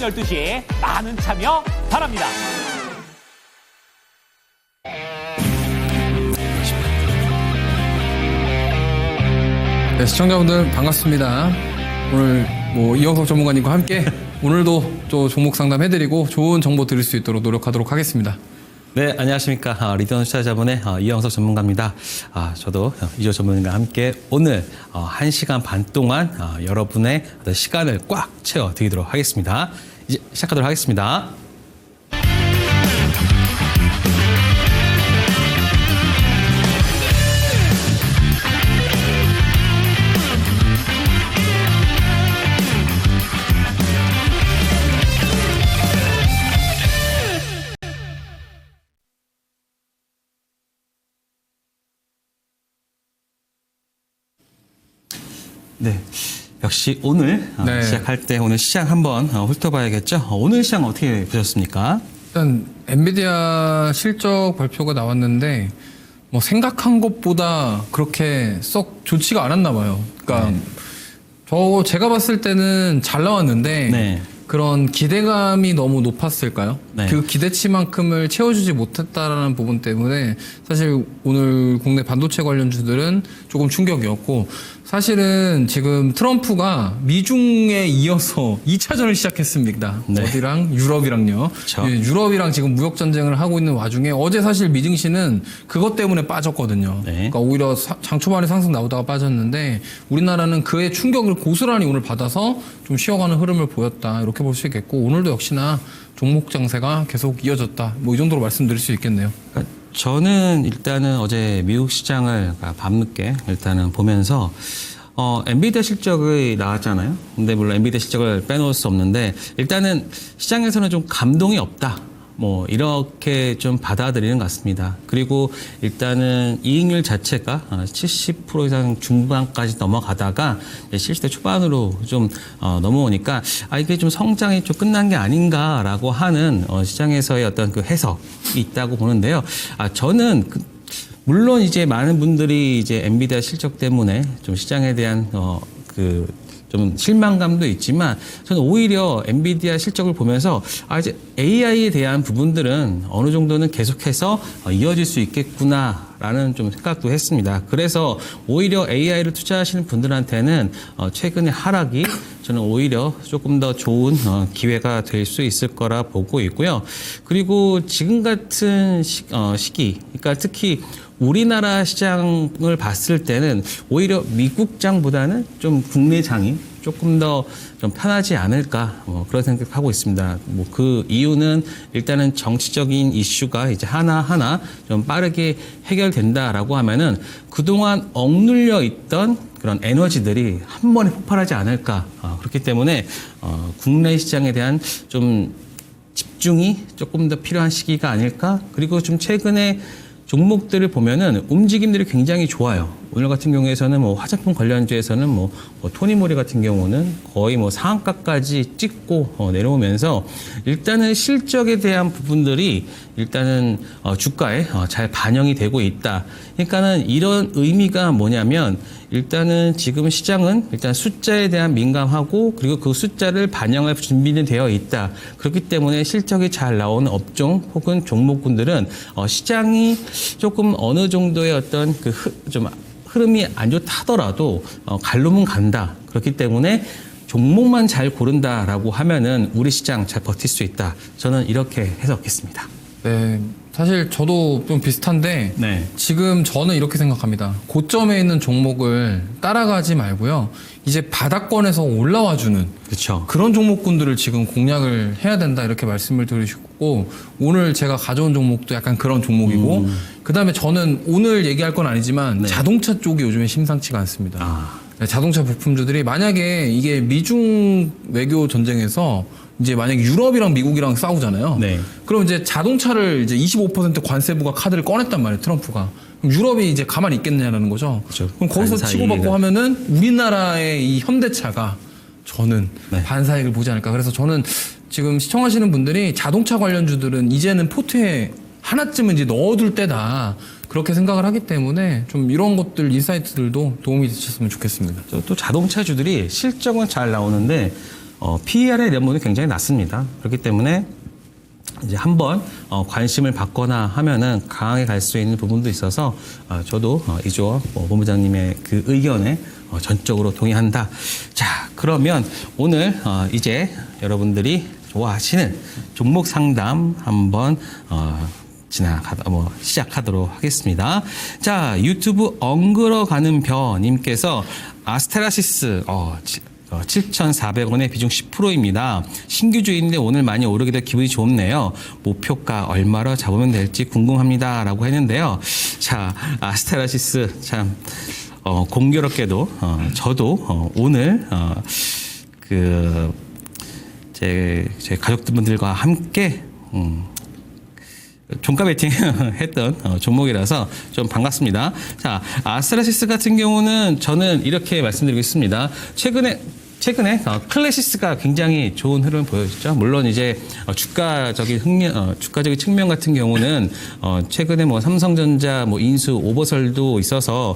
12시 많은 참여 바랍니다. 네, 시청자분들 반갑습니다. 오늘 이영석 전문가님과 함께 오늘도 또 종목 상담해드리고 좋은 정보 드릴 수 있도록 노력하도록 하겠습니다. 네, 안녕하십니까. 리더원 투자자본의 이영석 전문가입니다. 저도 이조 전문가와 함께 오늘 1시간 반 동안 여러분의 시간을 꽉 채워드리도록 하겠습니다. 이제 시작하도록 하겠습니다. 네, 역시 오늘 네. 시작할 때 오늘 시장 한번 훑어봐야겠죠. 오늘 시장 어떻게 보셨습니까? 일단 엔비디아 실적 발표가 나왔는데 생각한 것보다 그렇게 썩 좋지가 않았나 봐요. 그러니까 제가 봤을 때는 잘 나왔는데 네. 그런 기대감이 너무 높았을까요? 네. 그 기대치만큼을 채워주지 못했다라는 부분 때문에 사실 오늘 국내 반도체 관련주들은 조금 충격이었고, 사실은 지금 트럼프가 미중에 이어서 2차전을 시작했습니다. 네. 어디랑? 유럽이랑요. 그쵸. 유럽이랑 지금 무역 전쟁을 하고 있는 와중에 어제 사실 미증시는 그것 때문에 빠졌거든요. 네. 그러니까 오히려 장 초반에 상승 나오다가 빠졌는데 우리나라는 그의 충격을 고스란히 오늘 받아서 좀 쉬어가는 흐름을 보였다, 이렇게 볼 수 있겠고, 오늘도 역시나 종목 장세가 계속 이어졌다, 이 정도로 말씀드릴 수 있겠네요. 그러니까 저는 일단은 어제 미국 시장을 밤늦게 일단은 보면서 엔비디아 실적이 나왔잖아요. 근데 물론 엔비디아 실적을 빼놓을 수 없는데 일단은 시장에서는 좀 감동이 없다, 이렇게 좀 받아들이는 것 같습니다. 그리고 일단은 이익률 자체가 70% 이상 중반까지 넘어가다가 실시대 초반으로 좀 넘어오니까 이게 좀 성장이 좀 끝난 게 아닌가라고 하는 시장에서의 어떤 그 해석이 있다고 보는데요. 저는 물론 이제 많은 분들이 이제 엔비디아 실적 때문에 좀 시장에 대한 좀 실망감도 있지만, 저는 오히려 엔비디아 실적을 보면서 이제 AI에 대한 부분들은 어느 정도는 계속해서 이어질 수 있겠구나라는 좀 생각도 했습니다. 그래서 오히려 AI를 투자하시는 분들한테는 최근의 하락이 저는 오히려 조금 더 좋은 기회가 될 수 있을 거라 보고 있고요. 그리고 지금 같은 시기, 그러니까 특히 우리나라 시장을 봤을 때는 오히려 미국장보다는 좀 국내장이 조금 더 좀 편하지 않을까, 그런 생각하고 있습니다. 그 이유는 일단은 정치적인 이슈가 이제 하나하나 좀 빠르게 해결된다라고 하면은 그동안 억눌려 있던 그런 에너지들이 한 번에 폭발하지 않을까. 그렇기 때문에 국내 시장에 대한 좀 집중이 조금 더 필요한 시기가 아닐까. 그리고 좀 최근에 종목들을 보면은 움직임들이 굉장히 좋아요. 오늘 같은 경우에서는 화장품 관련주에서는 토니모리 같은 경우는 거의 상한가까지 찍고 내려오면서 일단은 실적에 대한 부분들이 일단은 주가에 잘 반영이 되고 있다. 그러니까는 이런 의미가 뭐냐면, 일단은 지금 시장은 일단 숫자에 대한 민감하고, 그리고 그 숫자를 반영할 준비는 되어 있다. 그렇기 때문에 실적이 잘 나오는 업종 혹은 종목군들은 시장이 조금 어느 정도의 어떤 좀 흐름이 안 좋다 하더라도 갈 놈은 간다. 그렇기 때문에 종목만 잘 고른다라고 하면은 우리 시장 잘 버틸 수 있다. 저는 이렇게 해석했습니다. 네, 사실 저도 좀 비슷한데, 네. 지금 저는 이렇게 생각합니다. 고점에 있는 종목을 따라가지 말고요, 이제 바닥권에서 올라와주는 그렇죠. 그런 종목군들을 지금 공략을 해야 된다, 이렇게 말씀을 드리셨고, 오늘 제가 가져온 종목도 약간 그런 종목이고, 그다음에 저는 오늘 얘기할 건 아니지만 네. 자동차 쪽이 요즘에 심상치가 않습니다. 네, 자동차 부품주들이 만약에 이게 미중 외교 전쟁에서 이제 만약에 유럽이랑 미국이랑 싸우잖아요. 네. 그럼 이제 자동차를 이제 25% 관세부과 카드를 꺼냈단 말이에요, 트럼프가. 그럼 유럽이 이제 가만히 있겠느냐라는 거죠. 그렇죠. 그럼 거기서 치고받고 하면은 우리나라의 이 현대차가 저는 네. 반사익을 보지 않을까. 그래서 저는 지금 시청하시는 분들이 자동차 관련주들은 이제는 포트에 하나쯤은 이제 넣어둘 때다, 그렇게 생각을 하기 때문에 좀 이런 것들, 인사이트들도 도움이 되셨으면 좋겠습니다. 또 자동차주들이 실적은 잘 나오는데 PER에 대한 부분이 굉장히 낮습니다. 그렇기 때문에 이제 한번 관심을 받거나 하면은 강하게 갈 수 있는 부분도 있어서 저도 이주호 본부장님의 그 의견에 전적으로 동의한다. 자, 그러면 오늘 이제 여러분들이 좋아하시는 종목 상담 한번 시작하도록 하겠습니다. 자, 유튜브 엉글어가는 벼님께서 아스테라시스 7,400원에 비중 10%입니다. 신규 주인인데 오늘 많이 오르게 돼 기분이 좋네요. 목표가 얼마로 잡으면 될지 궁금합니다. 라고 했는데요. 자, 아스테라시스 참 공교롭게도 저도 오늘 제 가족분들과 함께 종가 베팅 했던 종목이라서 좀 반갑습니다. 자, 아스테라시스 같은 경우는 저는 이렇게 말씀드리겠습니다. 최근에 클래시스가 굉장히 좋은 흐름을 보여줬죠. 물론 이제 주가적인 측면 같은 경우는 최근에 뭐 삼성전자 인수 오버설도 있어서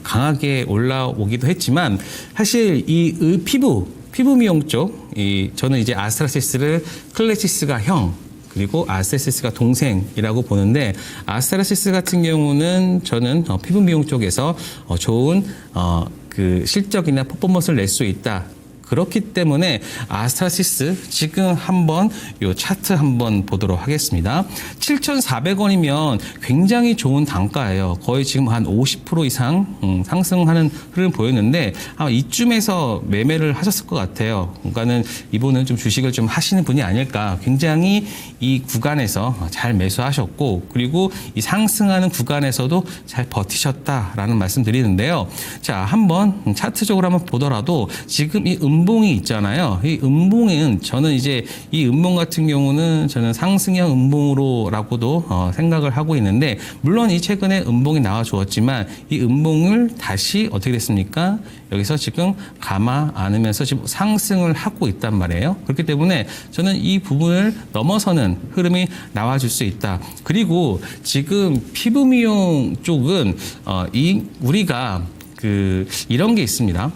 강하게 올라오기도 했지만 사실 이 피부 미용 쪽 저는 이제 아스테라시스를 클래시스가 형 그리고 아스테라시스가 동생이라고 보는데 아스테라시스 같은 경우는 저는 피부 미용 쪽에서 좋은 그 실적이나 퍼포먼스를 낼 수 있다. 그렇기 때문에 아스테라시스 지금 한번 요 차트 한번 보도록 하겠습니다. 7,400원이면 굉장히 좋은 단가예요. 거의 지금 한 50% 이상 상승하는 흐름 보였는데 아마 이쯤에서 매매를 하셨을 것 같아요. 그러니까는 이분은 좀 주식을 좀 하시는 분이 아닐까. 굉장히 이 구간에서 잘 매수하셨고 그리고 이 상승하는 구간에서도 잘 버티셨다라는 말씀 드리는데요. 자, 한번 차트적으로 한번 보더라도 지금 이 음봉이 있잖아요. 이 음봉은 저는 이제 이 음봉 같은 경우는 저는 상승형 음봉으로라고도 생각을 하고 있는데 물론 이 최근에 음봉이 나와 주었지만 이 음봉을 다시 어떻게 됐습니까? 여기서 지금 감아 안으면서 지금 상승을 하고 있단 말이에요. 그렇기 때문에 저는 이 부분을 넘어서는 흐름이 나와줄 수 있다. 그리고 지금 피부 미용 쪽은 우리가 이런 게 있습니다.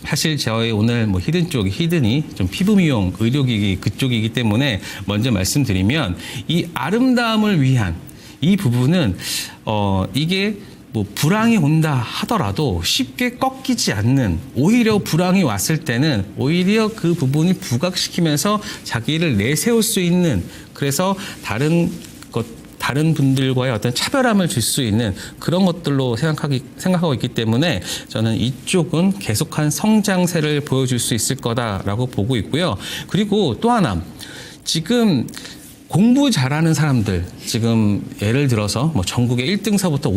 사실 저희 오늘 히든이 좀 피부 미용 의료기기 그쪽이기 때문에 먼저 말씀드리면 이 아름다움을 위한 이 부분은 이게 불황이 온다 하더라도 쉽게 꺾이지 않는 오히려 불황이 왔을 때는 오히려 그 부분이 부각시키면서 자기를 내세울 수 있는 그래서 다른 분들과의 어떤 차별함을 줄 수 있는 그런 것들로 생각하고 있기 때문에 저는 이쪽은 계속한 성장세를 보여줄 수 있을 거다라고 보고 있고요. 그리고 또 하나 지금 공부 잘하는 사람들 지금 예를 들어서 전국의 1등서부터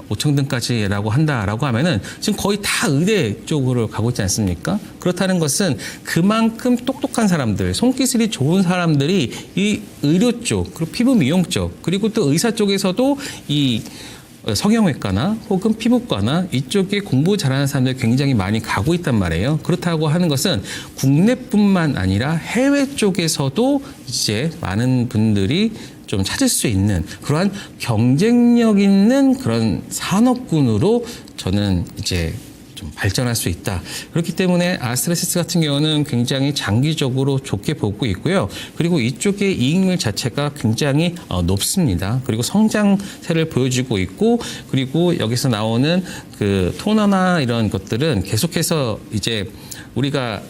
5,000등까지라고 한다라고 하면은 지금 거의 다 의대 쪽으로 가고 있지 않습니까? 그렇다는 것은 그만큼 똑똑한 사람들, 손기술이 좋은 사람들이 이 의료 쪽, 그리고 피부 미용 쪽, 그리고 또 의사 쪽에서도 이 성형외과나 혹은 피부과나 이쪽에 공부 잘하는 사람들이 굉장히 많이 가고 있단 말이에요. 그렇다고 하는 것은 국내뿐만 아니라 해외 쪽에서도 이제 많은 분들이 좀 찾을 수 있는 그러한 경쟁력 있는 그런 산업군으로 저는 이제 좀 발전할 수 있다. 그렇기 때문에 아스테라시스 같은 경우는 굉장히 장기적으로 좋게 보고 있고요. 그리고 이쪽의 이익률 자체가 굉장히 높습니다. 그리고 성장세를 보여주고 있고 그리고 여기서 나오는 그 토너나 이런 것들은 계속해서 이제 우리가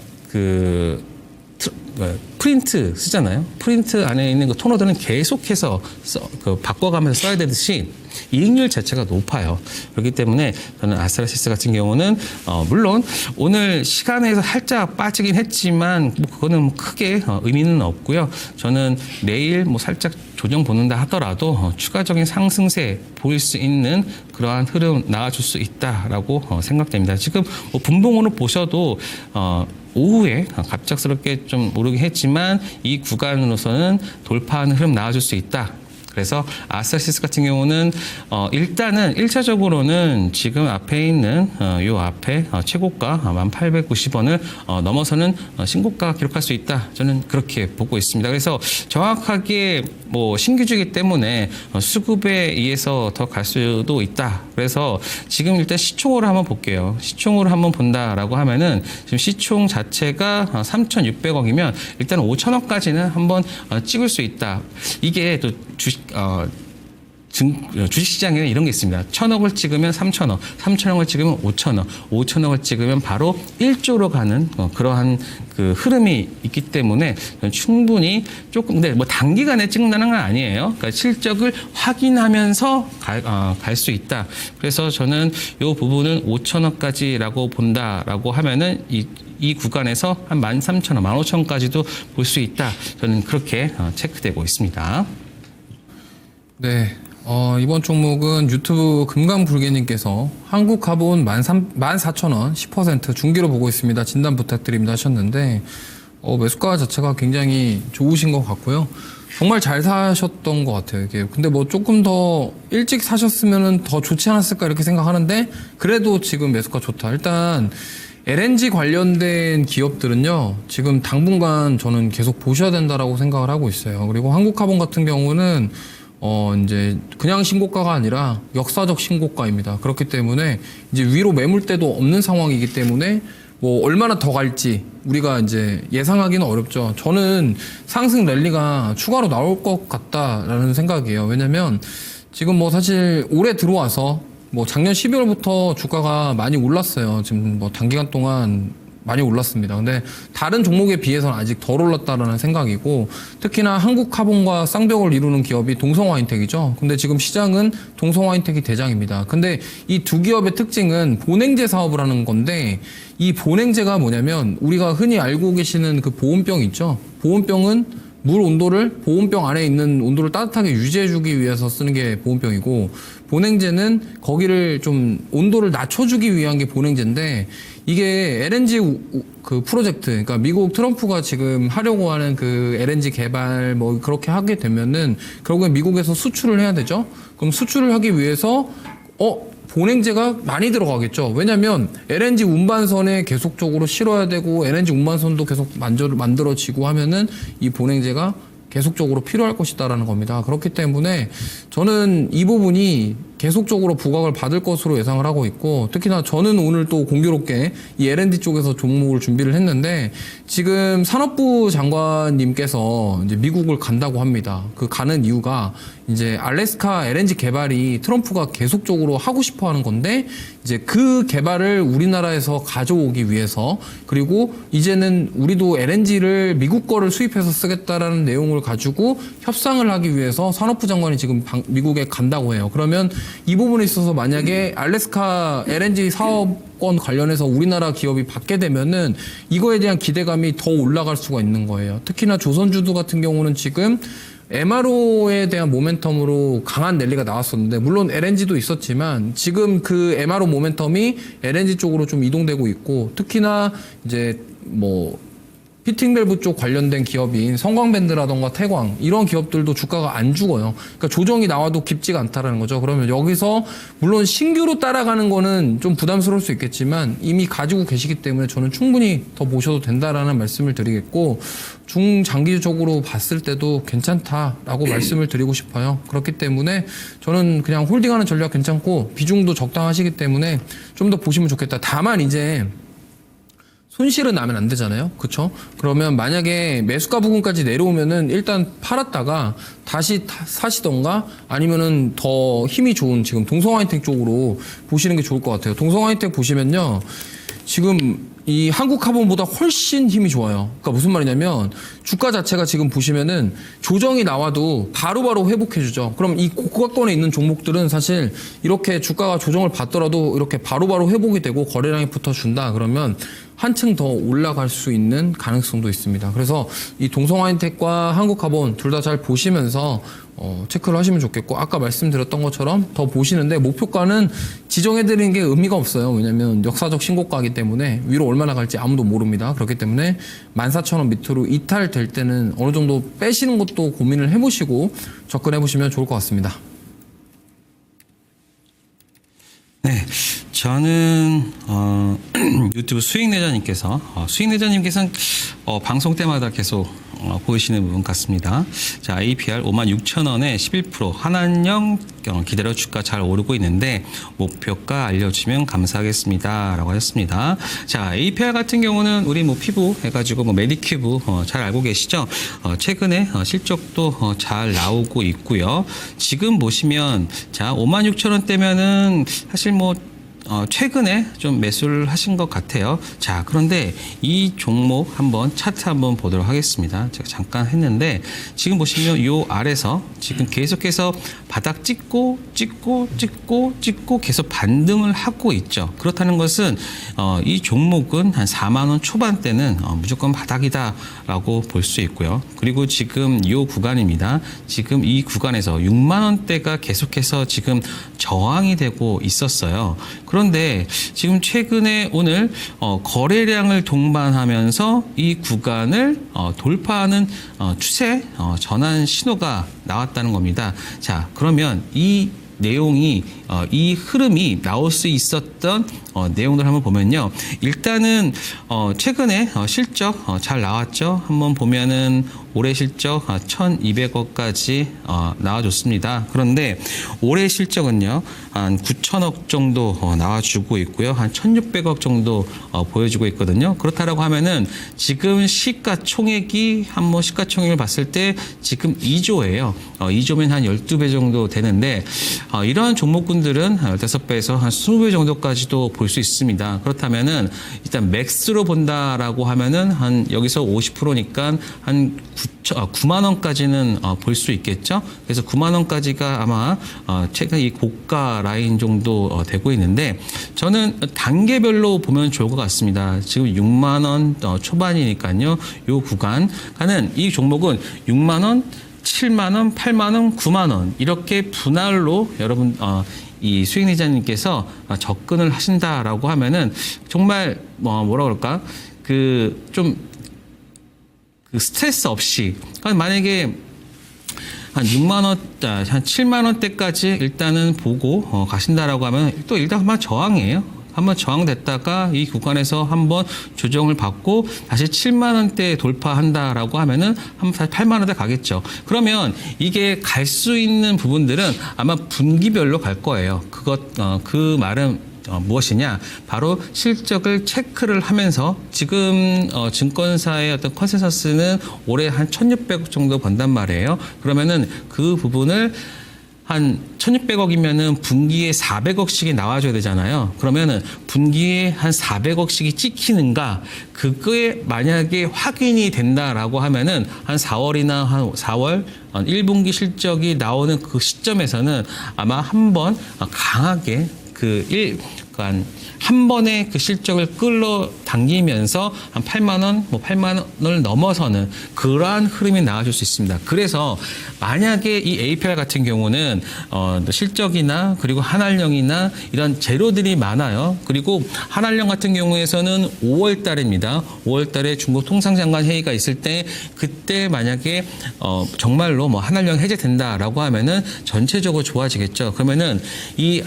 프린트 쓰잖아요. 프린트 안에 있는 그 토너들은 계속해서 바꿔가면서 써야 되듯이 이익률 자체가 높아요. 그렇기 때문에 저는 아스테라시스 같은 경우는 물론 오늘 시간에서 살짝 빠지긴 했지만 그거는 크게 의미는 없고요. 저는 내일 살짝 조정 보는다 하더라도 추가적인 상승세 보일 수 있는 그러한 흐름 나와줄 수 있다라고 생각됩니다. 지금 분봉으로 보셔도 오후에 갑작스럽게 좀 오르긴 했지만 이 구간으로서는 돌파하는 흐름 나와줄 수 있다. 그래서 아스타시스 같은 경우는 일단은 1차적으로는 지금 앞에 있는 요 앞에 최고가 1,890원을 넘어서는 신고가 기록할 수 있다. 저는 그렇게 보고 있습니다. 그래서 정확하게 뭐 신규주기 때문에 수급에 의해서 더 갈 수도 있다. 그래서 지금 일단 시총으로 한번 볼게요. 시총으로 한번 본다라고 하면은 지금 시총 자체가 3,600억이면 일단 5,000억까지는 한번 찍을 수 있다. 이게 또 주식시장에는 이런 게 있습니다. 1,000억을 찍으면 3,000억, 3,000억을 찍으면 5,000억, 5,000억을 찍으면 바로 1조로 가는 그러한 그 흐름이 있기 때문에 충분히 조금, 근데 뭐 단기간에 찍는다는 건 아니에요. 그러니까 실적을 확인하면서 갈 수 있다. 그래서 저는 이 부분은 5,000억까지라고 본다라고 하면은 이 구간에서 한 13,000원, 15,000원까지도 볼 수 있다. 저는 그렇게 체크되고 있습니다. 네. 이번 종목은 유튜브 금강불개님께서 한국카본 14,000원 10% 중기로 보고 있습니다. 진단 부탁드립니다 하셨는데, 매수가 자체가 굉장히 좋으신 것 같고요. 정말 잘 사셨던 것 같아요. 이게. 근데 뭐 조금 더 일찍 사셨으면 더 좋지 않았을까 이렇게 생각하는데, 그래도 지금 매수가 좋다. 일단, LNG 관련된 기업들은요, 지금 당분간 저는 계속 보셔야 된다라고 생각을 하고 있어요. 그리고 한국카본 같은 경우는 이제 그냥 신고가가 아니라 역사적 신고가입니다. 그렇기 때문에 이제 위로 매물대도 없는 상황이기 때문에 뭐 얼마나 더 갈지 우리가 이제 예상하기는 어렵죠. 저는 상승 랠리가 추가로 나올 것 같다라는 생각이에요. 왜냐면 지금 뭐 사실 올해 들어와서 뭐 작년 12월부터 주가가 많이 올랐어요. 지금 뭐 단기간 동안 많이 올랐습니다. 근데 다른 종목에 비해서는 아직 덜 올랐다라는 생각이고, 특히나 한국카본과 쌍벽을 이루는 기업이 동성화인텍이죠. 근데 지금 시장은 동성화인텍이 대장입니다. 근데 이 두 기업의 특징은 본행제 사업을 하는 건데, 이 본행제가 뭐냐면 우리가 흔히 알고 계시는 그 보온병 있죠. 보온병은 물 온도를 보온병 안에 있는 온도를 따뜻하게 유지해주기 위해서 쓰는 게 보온병이고, 본행제는 거기를 좀 온도를 낮춰주기 위한 게 본행제인데, 이게 LNG 그 프로젝트, 그러니까 미국 트럼프가 지금 하려고 하는 그 LNG 개발 뭐 그렇게 하게 되면은 결국엔 미국에서 수출을 해야 되죠. 그럼 수출을 하기 위해서 본행제가 많이 들어가겠죠. 왜냐면 LNG 운반선에 계속적으로 실어야 되고 LNG 운반선도 계속 만들어지고 하면은 이 본행제가 계속적으로 필요할 것이다라는 겁니다. 그렇기 때문에 저는 이 부분이 계속적으로 부각을 받을 것으로 예상을 하고 있고, 특히나 저는 오늘 또 공교롭게 이 L&D 쪽에서 종목을 준비를 했는데, 지금 산업부 장관님께서 이제 미국을 간다고 합니다. 그 가는 이유가 이제 알래스카 LNG 개발이 트럼프가 계속적으로 하고 싶어 하는 건데, 이제 그 개발을 우리나라에서 가져오기 위해서, 그리고 이제는 우리도 LNG를 미국 거를 수입해서 쓰겠다라는 내용을 가지고 협상을 하기 위해서 산업부 장관이 지금 미국에 간다고 해요. 그러면 이 부분에 있어서 만약에 알래스카 LNG 사업권 관련해서 우리나라 기업이 받게 되면은 이거에 대한 기대감이 더 올라갈 수가 있는 거예요. 특히나 조선주도 같은 경우는 지금 MRO에 대한 모멘텀으로 강한 랠리가 나왔었는데, 물론 LNG도 있었지만 지금 그 MRO 모멘텀이 LNG 쪽으로 좀 이동되고 있고, 특히나 이제 뭐 피팅밸브 쪽 관련된 기업인 성광밴드라던가 태광, 이런 기업들도 주가가 안 죽어요. 그러니까 조정이 나와도 깊지가 않다라는 거죠. 그러면 여기서 물론 신규로 따라가는 거는 좀 부담스러울 수 있겠지만 이미 가지고 계시기 때문에 저는 충분히 더 보셔도 된다라는 말씀을 드리겠고, 중장기적으로 봤을 때도 괜찮다라고 말씀을 드리고 싶어요. 그렇기 때문에 저는 그냥 홀딩하는 전략 괜찮고 비중도 적당하시기 때문에 좀 더 보시면 좋겠다. 다만 이제 손실은 나면 안 되잖아요. 그쵸? 그러면 만약에 매수가 부분까지 내려오면은 일단 팔았다가 다시 사시던가 아니면은 더 힘이 좋은 지금 동성화인텍 쪽으로 보시는 게 좋을 것 같아요. 동성화인텍 보시면요. 지금 이 한국카본보다 훨씬 힘이 좋아요. 그러니까 무슨 말이냐면 주가 자체가 지금 보시면은 조정이 나와도 바로바로 회복해주죠. 그럼 이 고가권에 있는 종목들은 사실 이렇게 주가가 조정을 받더라도 이렇게 바로바로 회복이 되고 거래량이 붙어준다. 그러면 한층 더 올라갈 수 있는 가능성도 있습니다. 그래서 이 동성화인텍과 한국카본 둘 다 잘 보시면서 체크를 하시면 좋겠고, 아까 말씀드렸던 것처럼 더 보시는데 목표가는 지정해드리는 게 의미가 없어요. 왜냐하면 역사적 신고가이기 때문에 위로 얼마나 갈지 아무도 모릅니다. 그렇기 때문에 14,000원 밑으로 이탈될 때는 어느 정도 빼시는 것도 고민을 해보시고 접근해보시면 좋을 것 같습니다. 네, 저는 유튜브 수익내자님께서 수익내자님께서는 방송 때마다 계속 보이시는 부분 같습니다. 자, APR 56,000원에 11% 한한령 기다려 주가 잘 오르고 있는데 목표가 알려주면 감사하겠습니다. 라고 하셨습니다. 자, APR 같은 경우는 우리 뭐 피부 해가지고 뭐 메디큐브 잘 알고 계시죠? 최근에 실적도 잘 나오고 있고요. 지금 보시면 자, 56,000원대면은 사실 뭐 최근에 좀 매수를 하신 것 같아요. 자, 그런데 이 종목 한번 차트 한번 보도록 하겠습니다. 제가 잠깐 했는데 지금 보시면 요 아래서 지금 계속해서 바닥 찍고 계속 반등을 하고 있죠. 그렇다는 것은 이 종목은 한 4만 원 초반대는 무조건 바닥이다라고 볼 수 있고요. 그리고 지금 요 구간입니다. 지금 이 구간에서 6만 원대가 계속해서 지금 저항이 되고 있었어요. 그런데 지금 최근에 오늘 거래량을 동반하면서 이 구간을 돌파하는 추세 전환 신호가 나왔다는 겁니다. 자, 그러면 이 내용이 이 흐름이 나올 수 있었던 내용들 한번 보면요. 일단은 최근에 실적 잘 나왔죠. 한번 보면은 올해 실적 1,200억까지 나와줬습니다. 그런데 올해 실적은요, 한 9천억 정도 나와주고 있고요. 한 1,600억 정도 보여주고 있거든요. 그렇다라고 하면은 지금 시가총액이 한번 시가총액을 봤을 때 지금 2조예요. 2조면 한 12배 정도 되는데 이러한 종목군들은 15배에서 한 20배 정도까지도 볼 수 있습니다. 그렇다면은 일단 맥스로 본다라고 하면은 한 여기서 50%니까 한 9만 원까지는 볼 수 있겠죠. 그래서 9만 원까지가 아마 최근 이 고가 라인 정도 되고 있는데 저는 단계별로 보면 좋을 것 같습니다. 지금 6만 원 초반이니까요. 요 구간가는 이 종목은 6만 원, 7만 원, 8만 원, 9만 원 이렇게 분할로 여러분 이 수익리자님께서 접근을 하신다라고 하면은 정말 뭐라 그럴까 그 스트레스 없이 만약에 한 6만 원, 한 7만 원대까지 일단은 보고 가신다라고 하면 또 일단 한번 저항이에요. 한번 저항됐다가 이 구간에서 한번 조정을 받고 다시 7만 원대 돌파한다라고 하면은 한번 다시 8만 원대 가겠죠. 그러면 이게 갈 수 있는 부분들은 아마 분기별로 갈 거예요. 그 말은 무엇이냐? 바로 실적을 체크를 하면서 지금 증권사의 어떤 컨센서스는 올해 한 1,600억 정도 번단 말이에요. 그러면은 그 부분을 한 1,600억이면은 분기에 400억씩이 나와줘야 되잖아요. 그러면은 분기에 한 400억씩이 찍히는가? 그거에 만약에 확인이 된다라고 하면은 한 4월이나 한 4월 1분기 실적이 나오는 그 시점에서는 아마 한번 강하게 한 번에 그 실적을 끌어당기면서 한 8만 원, 8만 원을 넘어서는 그러한 흐름이 나와줄 수 있습니다. 그래서 만약에 이 APR 같은 경우는 실적이나 그리고 한한령이나 이런 재료들이 많아요. 그리고 한한령 같은 경우에서는 5월 달입니다. 5월 달에 중국 통상장관 회의가 있을 때 그때 만약에 정말로 한한령 해제된다라고 하면은 전체적으로 좋아지겠죠. 그러면은 이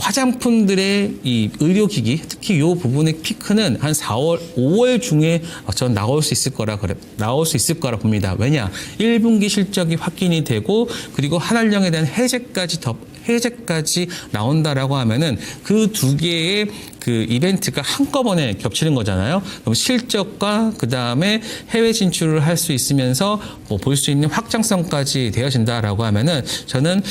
화장품들의 이 의료기기, 특히 이 부분의 피크는 한 4월, 5월 중에 전 나올 수 있을 거라 봅니다. 왜냐? 1분기 실적이 확인이 되고 그리고 한한령에 대한 해제까지 나온다라고 하면은 그 두 개의 그 이벤트가 한꺼번에 겹치는 거잖아요. 그럼 실적과 그 다음에 해외 진출을 할 수 있으면서 볼 수 있는 확장성까지 되어진다라고 하면은 저는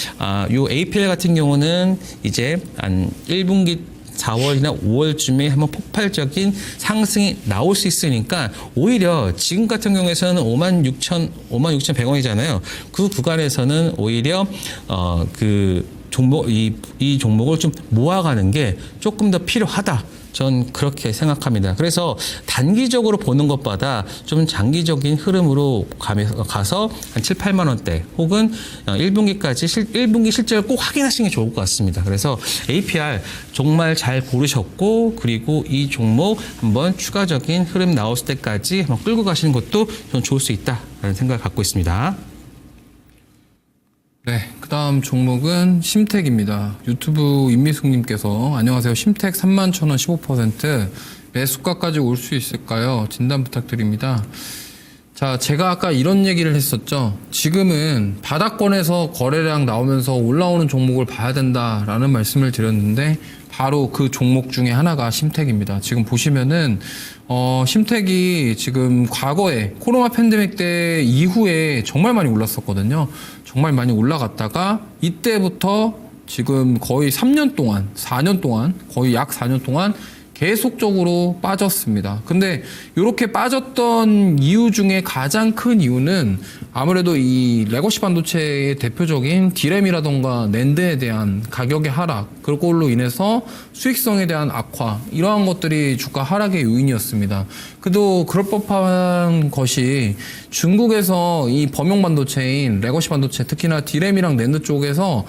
요 APL 같은 경우는 이제 한 1분기 4월이나 5월쯤에 한번 폭발적인 상승이 나올 수 있으니까 오히려 지금 같은 경우에서는 56,100원이잖아요. 그 구간에서는 오히려 이 종목을 좀 모아가는 게 조금 더 필요하다. 전 그렇게 생각합니다. 그래서 단기적으로 보는 것보다 좀 장기적인 흐름으로 가서 한 7, 8만 원대 혹은 1분기까지 1분기 실적을 꼭 확인하시는 게 좋을 것 같습니다. 그래서 APR 정말 잘 고르셨고 그리고 이 종목 한번 추가적인 흐름 나왔을 때까지 한번 끌고 가시는 것도 좀 좋을 수 있다라는 생각을 갖고 있습니다. 네, 그 다음 종목은 심택입니다. 유튜브 임미숙님께서 안녕하세요. 심택 31,000원 15% 매수가까지 올 수 있을까요? 진단 부탁드립니다. 자, 제가 아까 이런 얘기를 했었죠. 지금은 바닥권에서 거래량 나오면서 올라오는 종목을 봐야 된다라는 말씀을 드렸는데 바로 그 종목 중에 하나가 심택입니다. 지금 보시면은 심택이 지금 과거에 코로나 팬데믹 때 이후에 정말 많이 올랐었거든요. 정말 많이 올라갔다가 이때부터 지금 거의 3년 동안, 4년 동안, 거의 약 4년 동안 계속적으로 빠졌습니다. 근데 이렇게 빠졌던 이유 중에 가장 큰 이유는 아무래도 이 레거시 반도체의 대표적인 디램이라던가 낸드에 대한 가격의 하락, 그걸로 인해서 수익성에 대한 악화, 이러한 것들이 주가 하락의 요인이었습니다. 그래도 그럴 법한 것이 중국에서 이 범용 반도체인 레거시 반도체, 특히나 디램이랑 낸드 쪽에서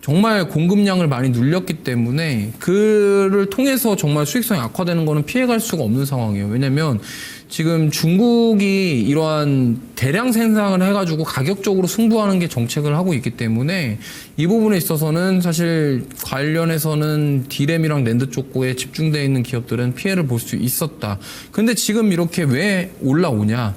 정말 공급량을 많이 눌렸기 때문에 그를 통해서 정말 수익성이 악화되는 거는 피해갈 수가 없는 상황이에요. 왜냐면 지금 중국이 이러한 대량 생산을 해가지고 가격적으로 승부하는 게 정책을 하고 있기 때문에 이 부분에 있어서는 사실 관련해서는 디램이랑 낸드 쪽에 집중되어 있는 기업들은 피해를 볼 수 있었다. 근데 지금 이렇게 왜 올라오냐?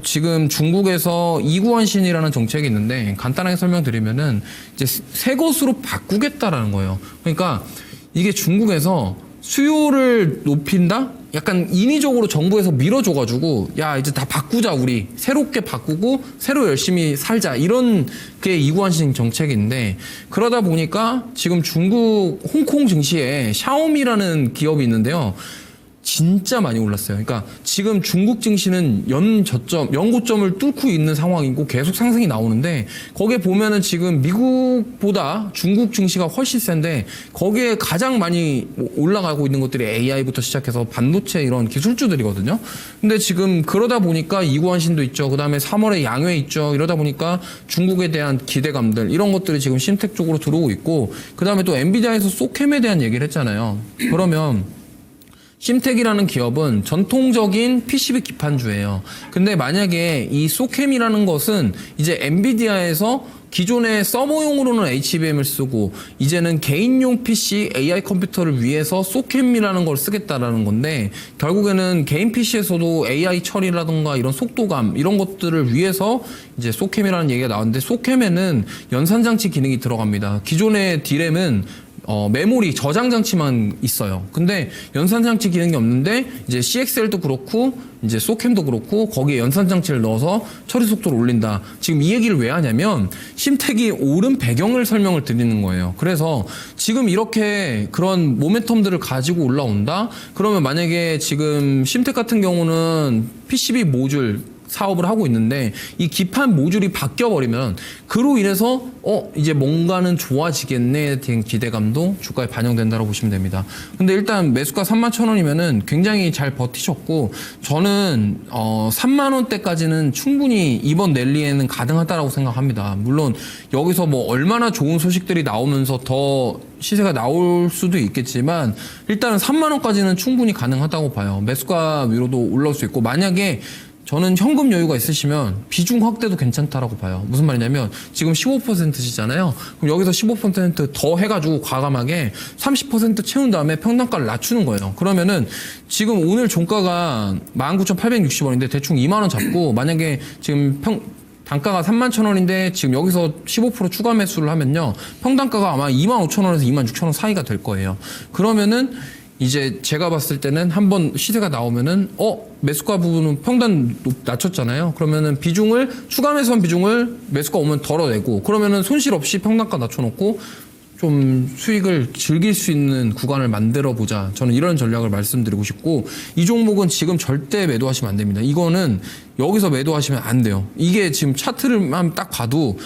지금 중국에서 이구원신이라는 정책이 있는데 간단하게 설명드리면은 이제 새 것으로 바꾸겠다라는 거예요. 그러니까 이게 중국에서 수요를 높인다? 약간 인위적으로 정부에서 밀어줘가지고 야 이제 다 바꾸자 우리 새롭게 바꾸고 새로 열심히 살자 이런 게 이구원신 정책인데 그러다 보니까 지금 중국 홍콩 증시에 샤오미라는 기업이 있는데요. 진짜 많이 올랐어요. 그러니까 지금 중국 증시는 연고점을 뚫고 있는 상황이고 계속 상승이 나오는데 거기에 보면은 지금 미국보다 중국 증시가 훨씬 센데 거기에 가장 많이 올라가고 있는 것들이 AI부터 시작해서 반도체 이런 기술주들이거든요. 근데 지금 그러다 보니까 이구환신도 있죠. 그다음에 3월에 양회 있죠. 이러다 보니까 중국에 대한 기대감들 이런 것들이 지금 심텍 쪽으로 들어오고 있고 그다음에 또 엔비디아에서 소캠에 대한 얘기를 했잖아요. 그러면 심텍이라는 기업은 전통적인 PCB 기판주예요. 근데 만약에 이 소캠이라는 것은 이제 엔비디아에서 기존의 서버용으로는 HBM을 쓰고 이제는 개인용 PC AI 컴퓨터를 위해서 소캠이라는 걸 쓰겠다라는 건데 결국에는 개인 PC에서도 AI 처리라든가 이런 속도감 이런 것들을 위해서 이제 소캠이라는 얘기가 나왔는데 소캠에는 연산장치 기능이 들어갑니다. 기존의 디램은 메모리 저장 장치만 있어요. 근데 연산 장치 기능이 없는데 이제 CXL도 그렇고 이제 소캠도 그렇고 거기에 연산 장치를 넣어서 처리 속도를 올린다. 지금 이 얘기를 왜 하냐면 심텍이 오른 배경을 설명을 드리는 거예요. 그래서 지금 이렇게 그런 모멘텀들을 가지고 올라온다. 그러면 만약에 지금 심텍 같은 경우는 PCB 모듈 사업을 하고 있는데 이 기판 모듈이 바뀌어버리면 그로 인해서 이제 뭔가는 좋아지겠네에 대한 기대감도 주가에 반영된다고 보시면 됩니다. 근데 일단 매수가 31,000원이면은 굉장히 잘 버티셨고 저는 3만 원대까지는 충분히 이번 랠리에는 가능하다라고 생각합니다. 물론 여기서 뭐 얼마나 좋은 소식들이 나오면서 더 시세가 나올 수도 있겠지만 일단은 3만 원까지는 충분히 가능하다고 봐요. 매수가 위로도 올라올 수 있고 만약에 저는 현금 여유가 있으시면 비중 확대도 괜찮다라고 봐요. 무슨 말이냐면 지금 15%시잖아요. 그럼 여기서 15%더 해가지고 과감하게 30% 채운 다음에 평단가를 낮추는 거예요. 그러면은 지금 오늘 종가가 19,860원인데 대충 2만 원 잡고 만약에 지금 단가가 31,000원인데 지금 여기서 15% 추가 매수를 하면요. 평단가가 아마 25,000원에서 26,000원 사이가 될 거예요. 그러면은 이제 제가 봤을 때는 한번 시세가 나오면은 매수가 부분은 평단 낮췄잖아요. 그러면은 비중을 추가 매수한 비중을 매수가 오면 덜어내고 그러면은 손실 없이 평단가 낮춰놓고 좀 수익을 즐길 수 있는 구간을 만들어 보자. 저는 이런 전략을 말씀드리고 싶고 이 종목은 지금 절대 매도하시면 안 됩니다. 이거는 여기서 매도하시면 안 돼요. 이게 지금 차트를만 딱 봐도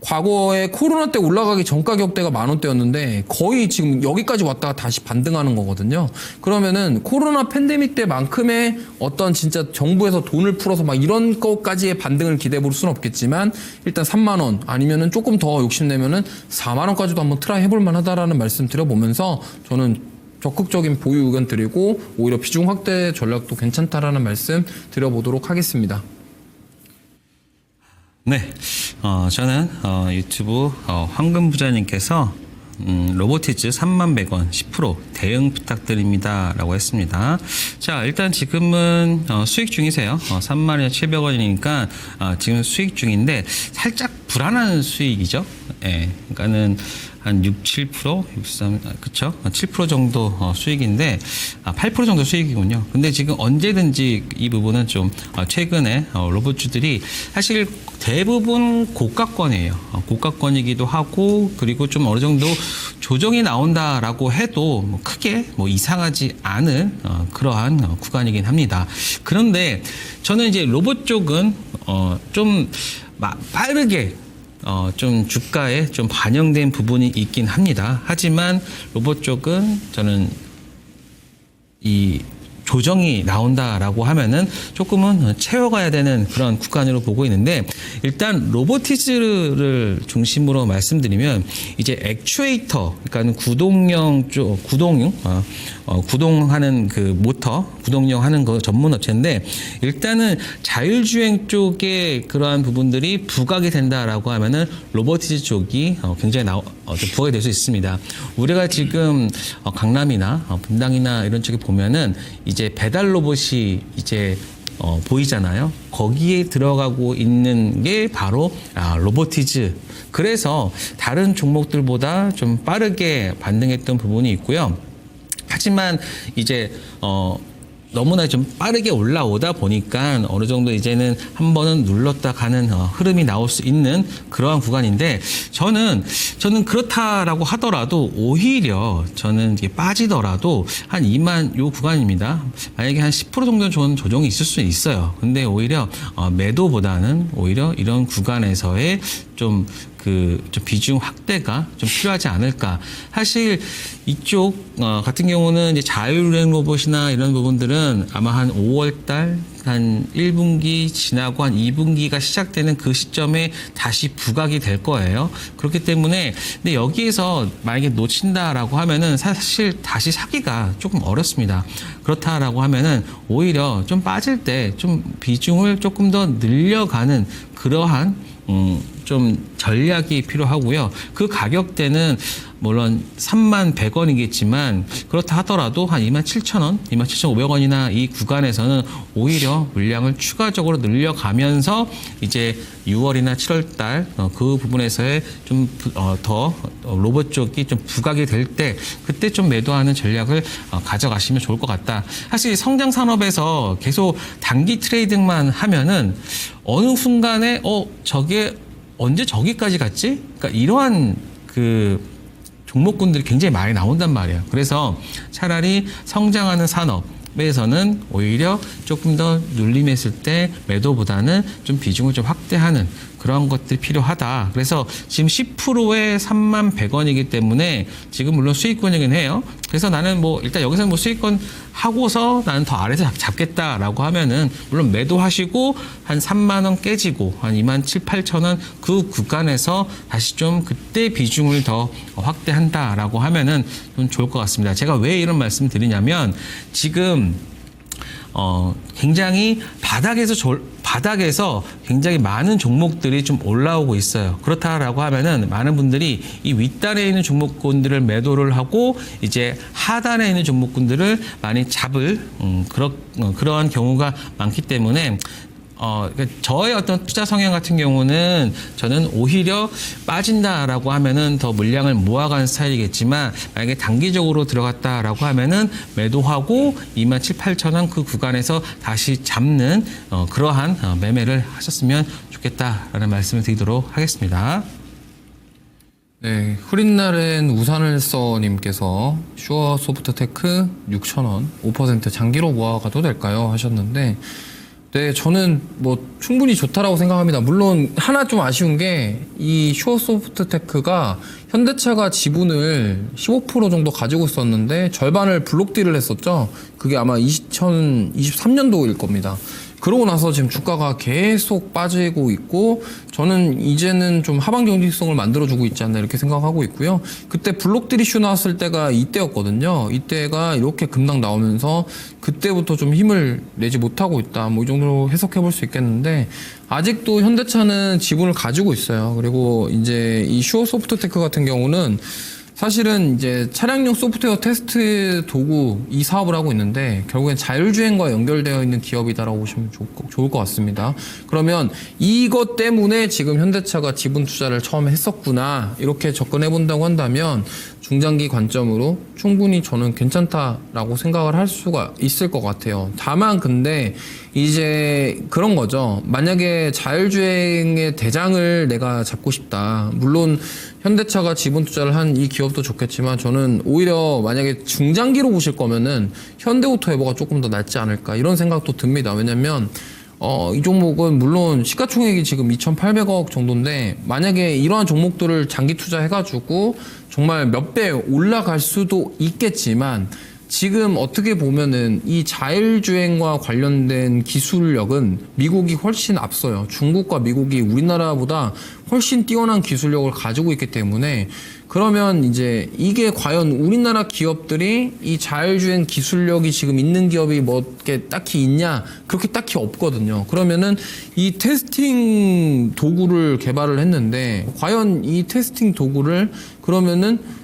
과거에 코로나 때 올라가기 전 가격대가 10,000원대였는데 거의 지금 여기까지 왔다가 다시 반등하는 거거든요. 그러면은 코로나 팬데믹 때만큼의 어떤 진짜 정부에서 돈을 풀어서 막 이런 것까지의 반등을 기대해 볼 수는 없겠지만 일단 3만 원 아니면은 조금 더 욕심내면은 4만 원까지도 한번 트라이 해볼 만하다라는 말씀 드려보면서 저는 적극적인 보유 의견 드리고 오히려 비중 확대 전략도 괜찮다라는 말씀 드려보도록 하겠습니다. 네, 저는 유튜브 황금부자님께서 로보티즈 31,100원 10% 대응 부탁드립니다 라고 했습니다. 자, 일단 지금은 수익 중이세요. 31,700원이니까 지금 수익 중인데 살짝 불안한 수익이죠. 예, 그러니까는 한 6, 7%, 63, 그쵸? 7% 정도 수익인데, 8% 정도 수익이군요. 근데 지금 언제든지 이 부분은 좀, 최근에 로봇주들이 사실 대부분 고가권이에요. 고가권이기도 하고, 그리고 좀 어느 정도 조정이 나온다라고 해도 뭐 크게 뭐 이상하지 않은 그러한 구간이긴 합니다. 그런데 저는 이제 로봇 쪽은, 좀 빠르게 좀 주가에 좀 반영된 부분이 있긴 합니다. 하지만 로봇 쪽은 저는 이 조정이 나온다라고 하면은 조금은 채워가야 되는 그런 구간으로 보고 있는데 일단 로보티즈를 중심으로 말씀드리면 이제 액추에이터 그러니까 구동용 쪽 구동하는 그 모터 구동용 하는 거 전문 업체인데 일단은 자율주행 쪽에 그러한 부분들이 부각이 된다라고 하면은 로보티즈 쪽이 굉장히 좀 부각이 될 수 있습니다. 우리가 지금 강남이나 분당이나 이런 쪽에 보면은 이제 배달 로봇이 이제 보이잖아요. 거기에 들어가고 있는 게 바로 로보티즈. 그래서 다른 종목들보다 좀 빠르게 반등했던 부분이 있고요. 하지만 이제 너무나 좀 빠르게 올라오다 보니까 어느 정도 이제는 한 번은 눌렀다 가는 흐름이 나올 수 있는 그러한 구간인데 저는 그렇다라고 하더라도 오히려 저는 이게 빠지더라도 한 2만 요 구간입니다. 만약에 한 10% 정도 좋은 조정이 있을 수 있어요. 근데 오히려 매도보다는 오히려 이런 구간에서의 좀 비중 확대가 좀 필요하지 않을까. 사실 이쪽 같은 경우는 이제 자율주행 로봇이나 이런 부분들은 아마 한 5월달 한 1분기 지나고 한 2분기가 시작되는 그 시점에 다시 부각이 될 거예요. 그렇기 때문에 근데 여기에서 만약에 놓친다라고 하면은 사실 다시 사기가 조금 어렵습니다. 그렇다라고 하면은 오히려 좀 빠질 때 좀 비중을 조금 더 늘려가는 그러한 좀 전략이 필요하고요. 그 가격대는 물론 31,100원이겠지만 그렇다 하더라도 한 27,000원, 27,500원이나 이 구간에서는 오히려 물량을 추가적으로 늘려가면서 이제 6월이나 7월 달 그 부분에서의 좀 더 로봇 쪽이 좀 부각이 될 때 그때 좀 매도하는 전략을 가져가시면 좋을 것 같다. 사실 성장 산업에서 계속 단기 트레이딩만 하면은 어느 순간에 저게 언제 저기까지 갔지? 그러니까 이러한 종목군들이 굉장히 많이 나온단 말이에요. 그래서 차라리 성장하는 산업에서는 오히려 조금 더 눌림했을 때 매도보다는 좀 비중을 좀 확대하는 그런 것들이 필요하다. 그래서 지금 10%에 31,100원이기 때문에 지금 물론 수익권이긴 해요. 그래서 나는 뭐 일단 여기서 뭐 수익권 하고서 나는 더 아래에서 잡겠다라고 하면은 물론 매도하시고 한 3만 원 깨지고 한 27,000~28,000원 그 구간에서 다시 좀 그때 비중을 더 확대한다라고 하면은 좀 좋을 것 같습니다. 제가 왜 이런 말씀 드리냐면 지금 굉장히 바닥에서 굉장히 많은 종목들이 좀 올라오고 있어요. 그렇다라고 하면은 많은 분들이 이 윗단에 있는 종목군들을 매도를 하고 이제 하단에 있는 종목군들을 많이 잡을 그러한 경우가 많기 때문에 그러니까 저의 어떤 투자 성향 같은 경우는 저는 오히려 빠진다라고 하면은 더 물량을 모아가는 스타일이겠지만 만약에 단기적으로 들어갔다라고 하면은 매도하고 27,000~28,000원 그 구간에서 다시 잡는 그러한 매매를 하셨으면 좋겠다라는 말씀을 드리도록 하겠습니다. 네, 흐린 날엔 우산을 써님께서 슈어 소프트테크 6,000원 5% 장기로 모아가도 될까요? 하셨는데 네, 저는 뭐 충분히 좋다라고 생각합니다. 물론 하나 좀 아쉬운 게 이 슈어소프트테크가 현대차가 지분을 15% 정도 가지고 있었는데 절반을 블록딜을 했었죠. 그게 아마 2023년도일 겁니다. 그러고 나서 지금 주가가 계속 빠지고 있고 저는 이제는 좀 하방 경직성을 만들어주고 있지 않나 이렇게 생각하고 있고요. 그때 블록딜 이슈 나왔을 때가 이때였거든요. 이때가 이렇게 급락 나오면서 그때부터 좀 힘을 내지 못하고 있다. 뭐 이 정도로 해석해 볼 수 있겠는데 아직도 현대차는 지분을 가지고 있어요. 그리고 이제 이 슈어소프트테크 같은 경우는 사실은 이제 차량용 소프트웨어 테스트 도구 이 사업을 하고 있는데 결국엔 자율주행과 연결되어 있는 기업이다라고 보시면 좋을 것 같습니다. 그러면 이것 때문에 지금 현대차가 지분 투자를 처음에 했었구나 이렇게 접근해 본다고 한다면 중장기 관점으로 충분히 저는 괜찮다라고 생각을 할 수가 있을 것 같아요. 다만 근데 이제 그런 거죠. 만약에 자율주행의 대장을 내가 잡고 싶다. 물론 현대차가 지분 투자를 한 이 기업도 좋겠지만 저는 오히려 만약에 중장기로 보실 거면은 현대오토에버가 조금 더 낫지 않을까 이런 생각도 듭니다. 왜냐면 이 종목은 물론 시가총액이 지금 2,800억 정도인데 만약에 이러한 종목들을 장기 투자해가지고 정말 몇 배 올라갈 수도 있겠지만 지금 어떻게 보면은 이 자율주행과 관련된 기술력은 미국이 훨씬 앞서요. 중국과 미국이 우리나라보다 훨씬 뛰어난 기술력을 가지고 있기 때문에 그러면 이제 이게 과연 우리나라 기업들이 이 자율주행 기술력이 지금 있는 기업이 뭐 이렇게 딱히 있냐? 그렇게 딱히 없거든요. 그러면은 이 테스팅 도구를 개발을 했는데 과연 이 테스팅 도구를 그러면은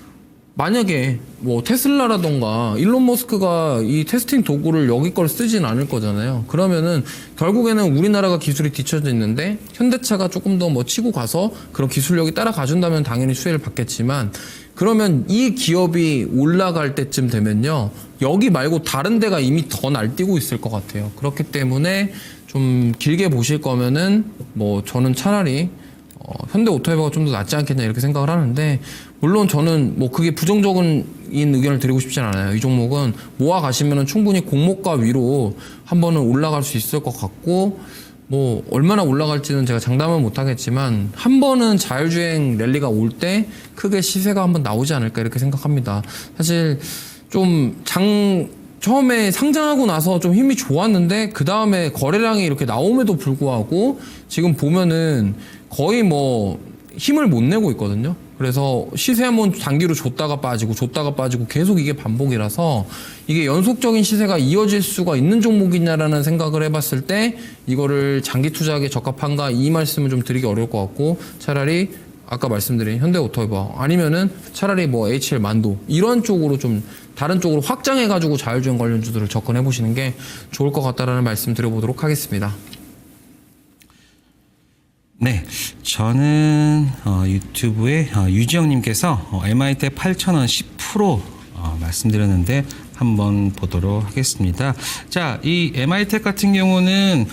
만약에 뭐 테슬라라던가 일론 머스크가 이 테스팅 도구를 여기 걸 쓰진 않을 거잖아요. 그러면은 결국에는 우리나라가 기술이 뒤쳐져 있는데 현대차가 조금 더 뭐 치고 가서 그런 기술력이 따라가준다면 당연히 수혜를 받겠지만 그러면 이 기업이 올라갈 때쯤 되면요. 여기 말고 다른 데가 이미 더 날뛰고 있을 것 같아요. 그렇기 때문에 좀 길게 보실 거면은 뭐 저는 차라리 현대오토에버가 좀 더 낫지 않겠냐 이렇게 생각을 하는데 물론 저는 뭐 그게 부정적인 의견을 드리고 싶진 않아요. 이 종목은 모아 가시면은 충분히 공모가 위로 한 번은 올라갈 수 있을 것 같고 뭐 얼마나 올라갈지는 제가 장담은 못 하겠지만 한 번은 자율주행 랠리가 올 때 크게 시세가 한번 나오지 않을까 이렇게 생각합니다. 사실 좀 처음에 상장하고 나서 좀 힘이 좋았는데 그 다음에 거래량이 이렇게 나옴에도 불구하고 지금 보면은 거의 뭐 힘을 못 내고 있거든요. 그래서 시세 한번 단기로 줬다가 빠지고 계속 이게 반복이라서 이게 연속적인 시세가 이어질 수가 있는 종목이냐라는 생각을 해봤을 때 이거를 장기 투자하기에 적합한가 이 말씀을 좀 드리기 어려울 것 같고 차라리 아까 말씀드린 현대오토에버 아니면은 차라리 뭐 HL 만도 이런 쪽으로 좀 다른 쪽으로 확장해가지고 자율주행 관련주들을 접근해 보시는 게 좋을 것 같다라는 말씀 드려보도록 하겠습니다. 네, 저는 유튜브에 유지영님께서 MITech 8,000원 10% 말씀드렸는데 한번 보도록 하겠습니다. 자, 이 MITech 같은 경우는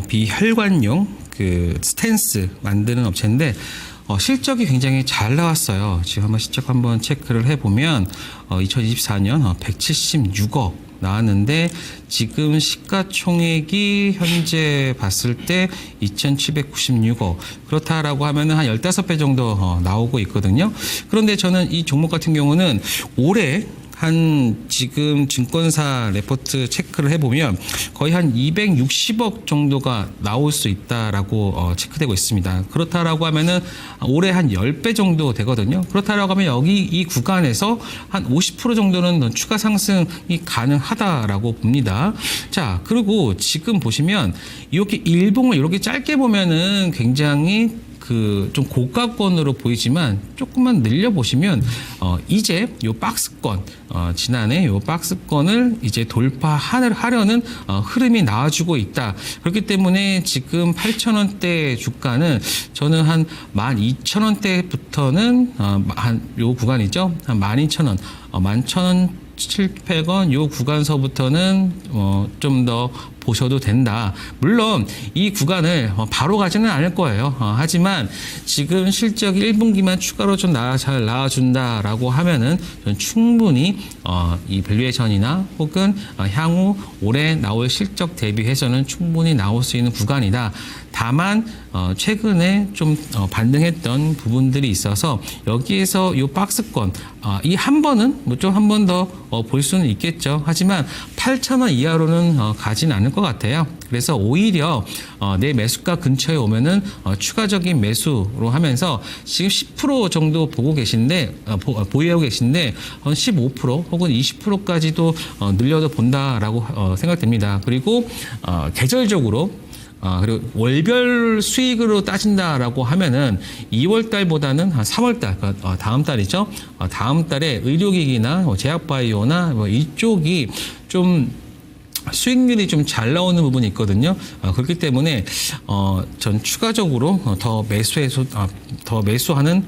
비혈관용 그 스탠스 만드는 업체인데 실적이 굉장히 잘 나왔어요. 지금 한번 실적 한번 체크를 해보면 2024년 176억 나왔는데 지금 시가총액이 현재 봤을 때 2,796억 그렇다라고 하면은 한 15배 정도 나오고 있거든요. 그런데 저는 이 종목 같은 경우는 올해 한 지금 증권사 레포트 체크를 해보면 거의 한 260억 정도가 나올 수 있다라고 체크되고 있습니다. 그렇다라고 하면은 올해 한 10배 정도 되거든요. 그렇다라고 하면 여기 이 구간에서 한 50% 정도는 추가 상승이 가능하다라고 봅니다. 자, 그리고 지금 보시면 이렇게 일봉을 이렇게 짧게 보면은 굉장히 좀 고가권으로 보이지만 조금만 늘려보시면 이제 요 박스권 지난해 요 박스권을 이제 돌파하려는 흐름이 나와주고 있다. 그렇기 때문에 지금 8,000원대 주가는 저는 한 12,000원대부터는 한 요 구간이죠. 한 12,000원, 11,700원 요 구간서부터는 좀 더 보셔도 된다. 물론 이 구간을 바로 가지는 않을 거예요. 하지만 지금 실적이 1분기만 추가로 좀 잘 나와준다라고 하면은 저는 충분히 이 밸류에이션이나 혹은 향후 올해 나올 실적 대비해서는 충분히 나올 수 있는 구간이다. 다만 최근에 좀 반등했던 부분들이 있어서 여기에서 이 박스권 이 한 번은 뭐 좀 한 번 더 볼 수는 있겠죠. 하지만 8,000원 이하로는 가진 않을 것 같아요. 그래서 오히려 내 매수가 근처에 오면은 추가적인 매수로 하면서 지금 10% 정도 보고 계신데 보유하고 계신데 15% 혹은 20%까지도 늘려도 본다라고 생각됩니다. 그리고 계절적으로 그리고 월별 수익으로 따진다라고 하면은 2월 달보다는 한 3월 달, 다음 달이죠. 다음 달에 의료기기나 제약바이오나 이쪽이 좀 수익률이 좀 잘 나오는 부분이 있거든요. 그렇기 때문에 전 추가적으로 더 매수하는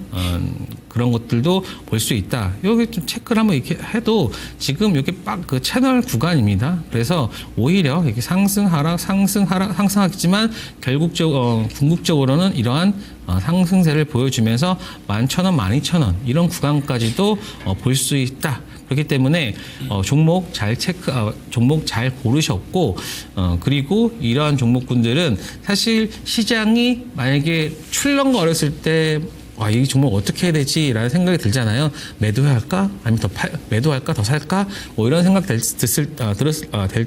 그런 것들도 볼 수 있다. 여기 좀 체크를 한번 이렇게 해도 지금 이렇게 그 채널 구간입니다. 그래서 오히려 이렇게 상승하겠지만 궁극적으로는 이러한 상승세를 보여주면서 11,000원, 12,000원 이런 구간까지도 볼 수 있다. 그렇기 때문에 종목 잘 고르셨고 그리고 이러한 종목군들은 사실 시장이 만약에 출렁거렸을 때 이 종목 어떻게 해야 되지? 라는 생각이 들잖아요. 매도해야 할까? 아니면 매도할까? 더 살까? 뭐 이런 생각 될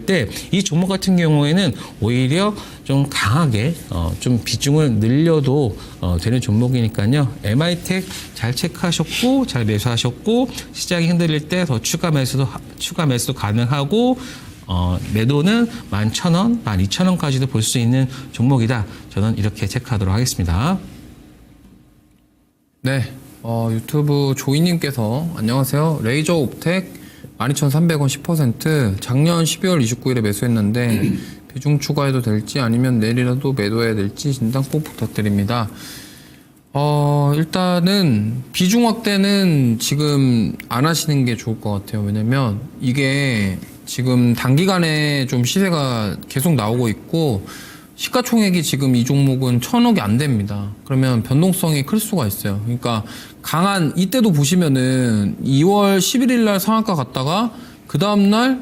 때 이 종목 같은 경우에는 오히려 좀 강하게 좀 비중을 늘려도 되는 종목이니까요. MI텍 잘 체크하셨고 잘 매수하셨고 시장이 흔들릴 때 더 추가 매수도 가능하고 매도는 11,000원, 12,000원까지도 볼 수 있는 종목이다. 저는 이렇게 체크하도록 하겠습니다. 네, 유튜브 조이님께서 안녕하세요. 레이저 옵텍 12,300원 10% 작년 12월 29일에 매수했는데 비중 추가해도 될지 아니면 내일이라도 매도해야 될지 진단 꼭 부탁드립니다. 일단은 비중 확대는 지금 안 하시는 게 좋을 것 같아요. 왜냐면 이게 지금 단기간에 좀 시세가 계속 나오고 있고 시가총액이 지금 이 종목은 1,000억이 안 됩니다. 그러면 변동성이 클 수가 있어요. 그러니까 이때도 보시면은 2월 11일 날 상한가 갔다가 그 다음날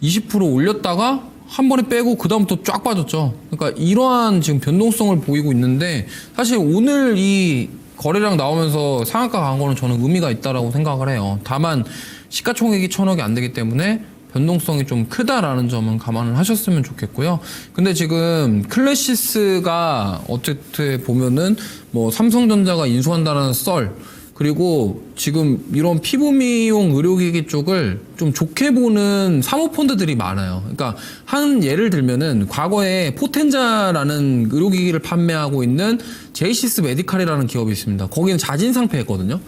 20% 올렸다가 한 번에 빼고 그 다음부터 쫙 빠졌죠. 그러니까 이러한 지금 변동성을 보이고 있는데 사실 오늘 이 거래량 나오면서 상한가 간 거는 저는 의미가 있다라고 생각을 해요. 다만 시가총액이 1,000억이 안 되기 때문에 변동성이 좀 크다라는 점은 감안을 하셨으면 좋겠고요. 근데 지금 클래시스가 어떻게 보면은 뭐 삼성전자가 인수한다는 썰 그리고 지금 이런 피부 미용 의료기기 쪽을 좀 좋게 보는 사모펀드들이 많아요. 그러니까 한 예를 들면은 과거에 포텐자라는 의료기기를 판매하고 있는 제이시스 메디칼이라는 기업이 있습니다. 거기는 자진상폐했거든요.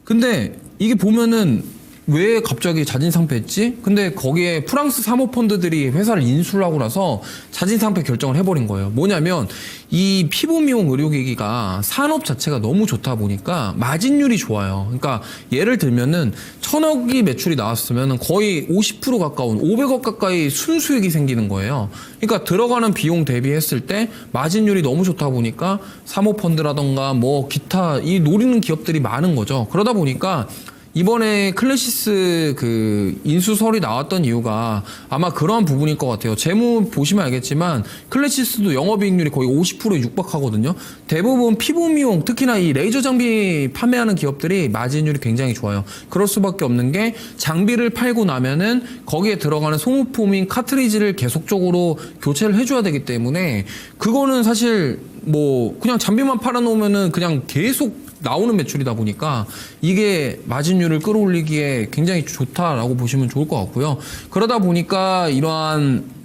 근데 이게 보면은 왜 갑자기 자진상폐했지? 근데 거기에 프랑스 사모펀드들이 회사를 인수를 하고 나서 자진상폐 결정을 해버린 거예요. 뭐냐면 이 피부 미용 의료기기가 산업 자체가 너무 좋다 보니까 마진율이 좋아요. 그러니까 예를 들면은 1,000억이 매출이 나왔으면 거의 50% 가까운 500억 가까이 순수익이 생기는 거예요. 그러니까 들어가는 비용 대비했을 때 마진율이 너무 좋다 보니까 사모펀드라던가 뭐 기타 이 노리는 기업들이 많은 거죠. 그러다 보니까 이번에 클래시스 그 인수설이 나왔던 이유가 아마 그러한 부분일 것 같아요. 재무 보시면 알겠지만 클래시스도 영업이익률이 거의 50%에 육박하거든요. 대부분 피부 미용 특히나 이 레이저 장비 판매하는 기업들이 마진율이 굉장히 좋아요. 그럴 수밖에 없는 게 장비를 팔고 나면은 거기에 들어가는 소모품인 카트리지를 계속적으로 교체를 해줘야 되기 때문에 그거는 사실 뭐 그냥 장비만 팔아놓으면은 그냥 계속 나오는 매출이다 보니까 이게 마진율을 끌어올리기에 굉장히 좋다라고 보시면 좋을 것 같고요. 그러다 보니까 이러한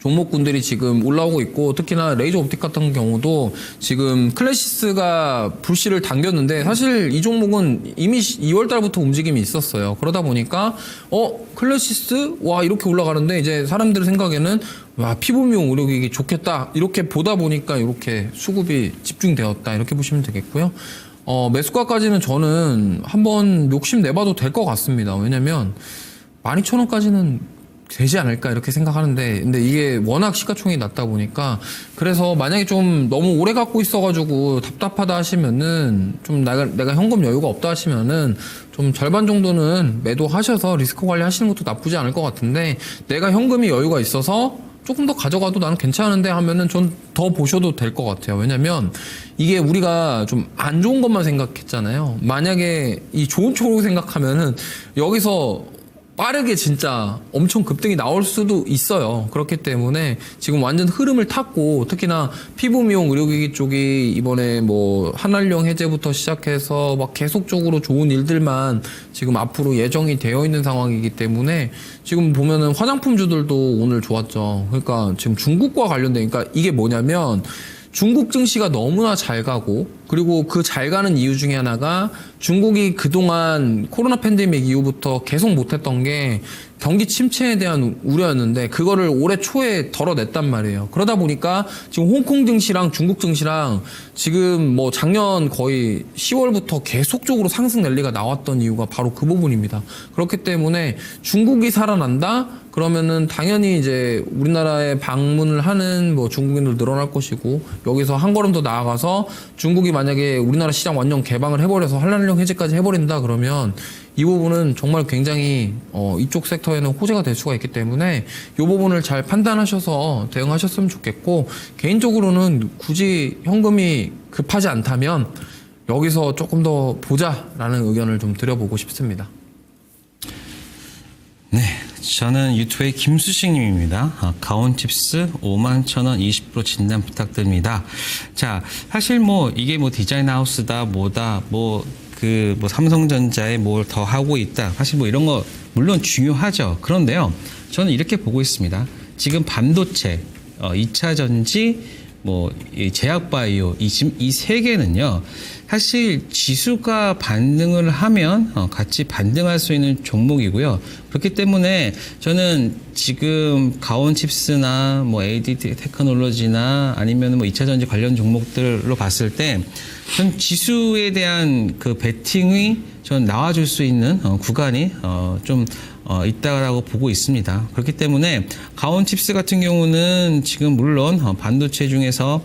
종목군들이 지금 올라오고 있고 특히나 레이저 옵틱 같은 경우도 지금 클래시스가 불씨를 당겼는데 사실 이 종목은 이미 2월 달부터 움직임이 있었어요. 그러다 보니까 클래시스 와 이렇게 올라가는데 이제 사람들 생각에는 와 피부 미용 의료기기 좋겠다 이렇게 보다 보니까 이렇게 수급이 집중되었다 이렇게 보시면 되겠고요. 매수가까지는 저는 한번 욕심 내봐도 될 것 같습니다. 왜냐면 12,000원까지는 되지 않을까 이렇게 생각하는데, 근데 이게 워낙 시가총액이 낮다 보니까, 그래서 만약에 좀 너무 오래 갖고 있어가지고 답답하다 하시면은, 좀 내가 현금 여유가 없다 하시면은 좀 절반 정도는 매도하셔서 리스크 관리하시는 것도 나쁘지 않을 것 같은데, 내가 현금이 여유가 있어서 조금 더 가져가도 나는 괜찮은데 하면은 전 더 보셔도 될 것 같아요. 왜냐면 이게 우리가 좀 안 좋은 것만 생각했잖아요. 만약에 이 좋은 쪽으로 생각하면은 여기서 빠르게 진짜 엄청 급등이 나올 수도 있어요. 그렇기 때문에 지금 완전 흐름을 탔고, 특히나 피부 미용 의료기기 쪽이 이번에 뭐 한알령 해제부터 시작해서 막 계속적으로 좋은 일들만 지금 앞으로 예정이 되어 있는 상황이기 때문에, 지금 보면은 화장품주들도 오늘 좋았죠. 그러니까 지금 중국과 관련된, 그러니까 이게 뭐냐면 중국 증시가 너무나 잘 가고, 그리고 그 잘 가는 이유 중에 하나가 중국이 그동안 코로나 팬데믹 이후부터 계속 못했던 게 경기 침체에 대한 우려였는데, 그거를 올해 초에 덜어냈단 말이에요. 그러다 보니까 지금 홍콩 증시랑 중국 증시랑 지금 뭐 작년 거의 10월부터 계속적으로 상승 랠리가 나왔던 이유가 바로 그 부분입니다. 그렇기 때문에 중국이 살아난다? 그러면은 당연히 이제 우리나라에 방문을 하는 뭐 중국인들 늘어날 것이고, 여기서 한 걸음 더 나아가서 중국이 만약에 우리나라 시장 완전 개방을 해버려서 한란령 해제까지 해버린다 그러면 이 부분은 정말 굉장히 이쪽 섹터에는 호재가 될 수가 있기 때문에 이 부분을 잘 판단하셔서 대응하셨으면 좋겠고, 개인적으로는 굳이 현금이 급하지 않다면 여기서 조금 더 보자라는 의견을 좀 드려보고 싶습니다. 네, 저는 유튜브의 김수식님입니다. 가온칩스 51,000원 20% 진단 부탁드립니다. 자, 사실 뭐 이게 뭐 디자인 하우스다 뭐다 뭐 삼성전자에 뭘 더 하고 있다. 사실 뭐 이런 거 물론 중요하죠. 그런데요, 저는 이렇게 보고 있습니다. 지금 반도체, 2차 전지, 뭐 이 제약바이오 이 세 개는요, 사실 지수가 반등을 하면 같이 반등할 수 있는 종목이고요. 그렇기 때문에 저는 지금 가온칩스나 뭐 AD 테크놀로지나 아니면 뭐 2차 전지 관련 종목들로 봤을 때, 전 지수에 대한 그 베팅이 전 나와줄 수 있는 구간이 좀 있다라고 보고 있습니다. 그렇기 때문에 가온칩스 같은 경우는 지금 물론 반도체 중에서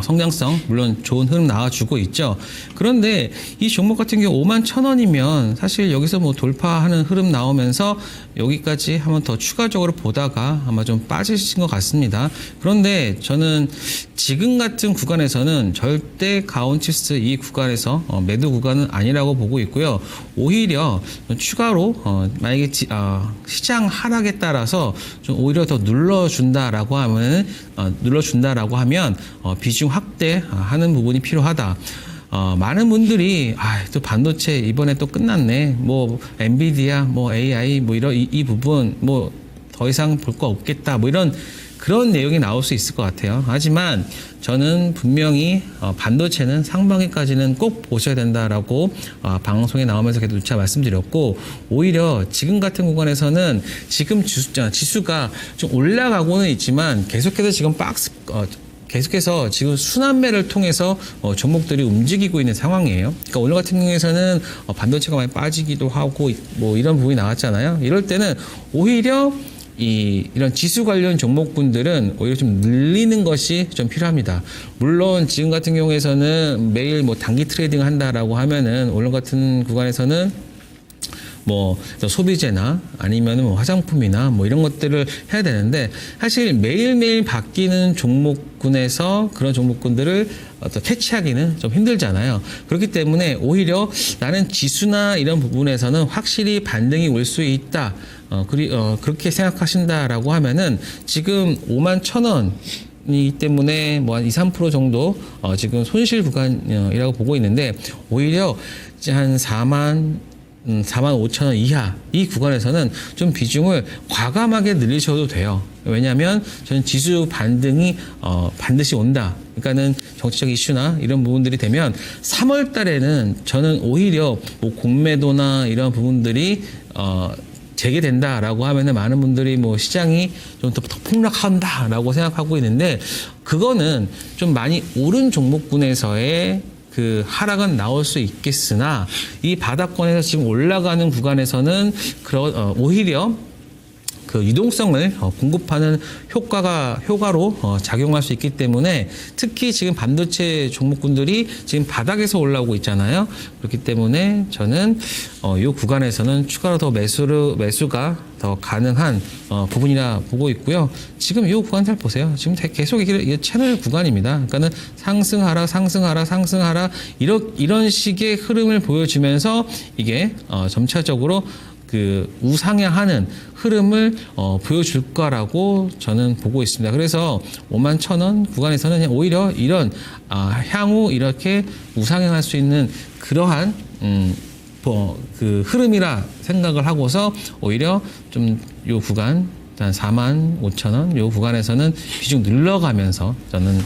성장성 물론 좋은 흐름 나와주고 있죠. 그런데 이 종목 같은 경우 51,000원이면 사실 여기서 뭐 돌파하는 흐름 나오면서 여기까지 한번 더 추가적으로 보다가 아마 좀 빠지신 것 같습니다. 그런데 저는 지금 같은 구간에서는 절대 가온칩스 이 구간에서 매도 구간은 아니라고 보고 있고요. 오히려 추가로 만약에 시장 하락에 따라서 좀 오히려 더 눌러준다라고 하면 비중 확대하는 부분이 필요하다. 많은 분들이 또 반도체 이번에 또 끝났네. 뭐 엔비디아, 뭐 AI, 뭐 이런 이 부분 뭐 더 이상 볼 거 없겠다. 뭐 이런 그런 내용이 나올 수 있을 것 같아요. 하지만 저는 분명히 반도체는 상반기까지는 꼭 보셔야 된다라고 방송에 나오면서 계속 누차 말씀드렸고, 오히려 지금 같은 구간에서는 지금 지수가 좀 올라가고는 있지만 계속해서 지금 계속해서 지금 순환매를 통해서 종목들이 움직이고 있는 상황이에요. 그러니까 오늘 같은 경우에는 반도체가 많이 빠지기도 하고 뭐 이런 부분이 나왔잖아요. 이럴 때는 오히려 이런 지수 관련 종목군들은 오히려 좀 늘리는 것이 좀 필요합니다. 물론 지금 같은 경우에는 매일 뭐 단기 트레이딩 한다라고 하면은 오늘 같은 구간에서는 뭐 소비재나 아니면 뭐 화장품이나 뭐 이런 것들을 해야 되는데, 사실 매일매일 바뀌는 종목군에서 그런 종목군들을 캐치하기는 좀 힘들잖아요. 그렇기 때문에 오히려 나는 지수나 이런 부분에서는 확실히 반등이 올 수 있다. 그렇게 생각하신다라고 하면은 지금 51,000원 이기 때문에 뭐 한 2~3% 정도 지금 손실 구간이라고 보고 있는데, 오히려 한 45,000원 이하 이 구간에서는 좀 비중을 과감하게 늘리셔도 돼요. 왜냐하면 저는 지수 반등이 반드시 온다. 그러니까는 정치적 이슈나 이런 부분들이 되면 3월 달에는 저는 오히려 뭐 공매도나 이런 부분들이 재개된다라고 하면은 많은 분들이 뭐 시장이 좀 더 폭락한다라고 생각하고 있는데, 그거는 좀 많이 오른 종목군에서의 그 하락은 나올 수 있겠으나, 이 바닥권에서 지금 올라가는 구간에서는 오히려 그 유동성을 공급하는 효과로 작용할 수 있기 때문에 특히 지금 반도체 종목군들이 지금 바닥에서 올라오고 있잖아요. 그렇기 때문에 저는 이 구간에서는 추가로 더 매수가 더 가능한 부분이라 보고 있고요. 지금 이 구간 잘 보세요. 지금 계속 이게 채널 구간입니다. 그러니까는 상승하라 이런 식의 흐름을 보여주면서 이게 점차적으로 그 우상향하는 흐름을 보여줄 거라고 저는 보고 있습니다. 그래서 51,000원 구간에서는 오히려 이런 향후 이렇게 우상향할 수 있는 그러한 그 흐름이라 생각을 하고서 오히려 좀 요 구간 한 45,000원 요 구간에서는 비중 늘려가면서 저는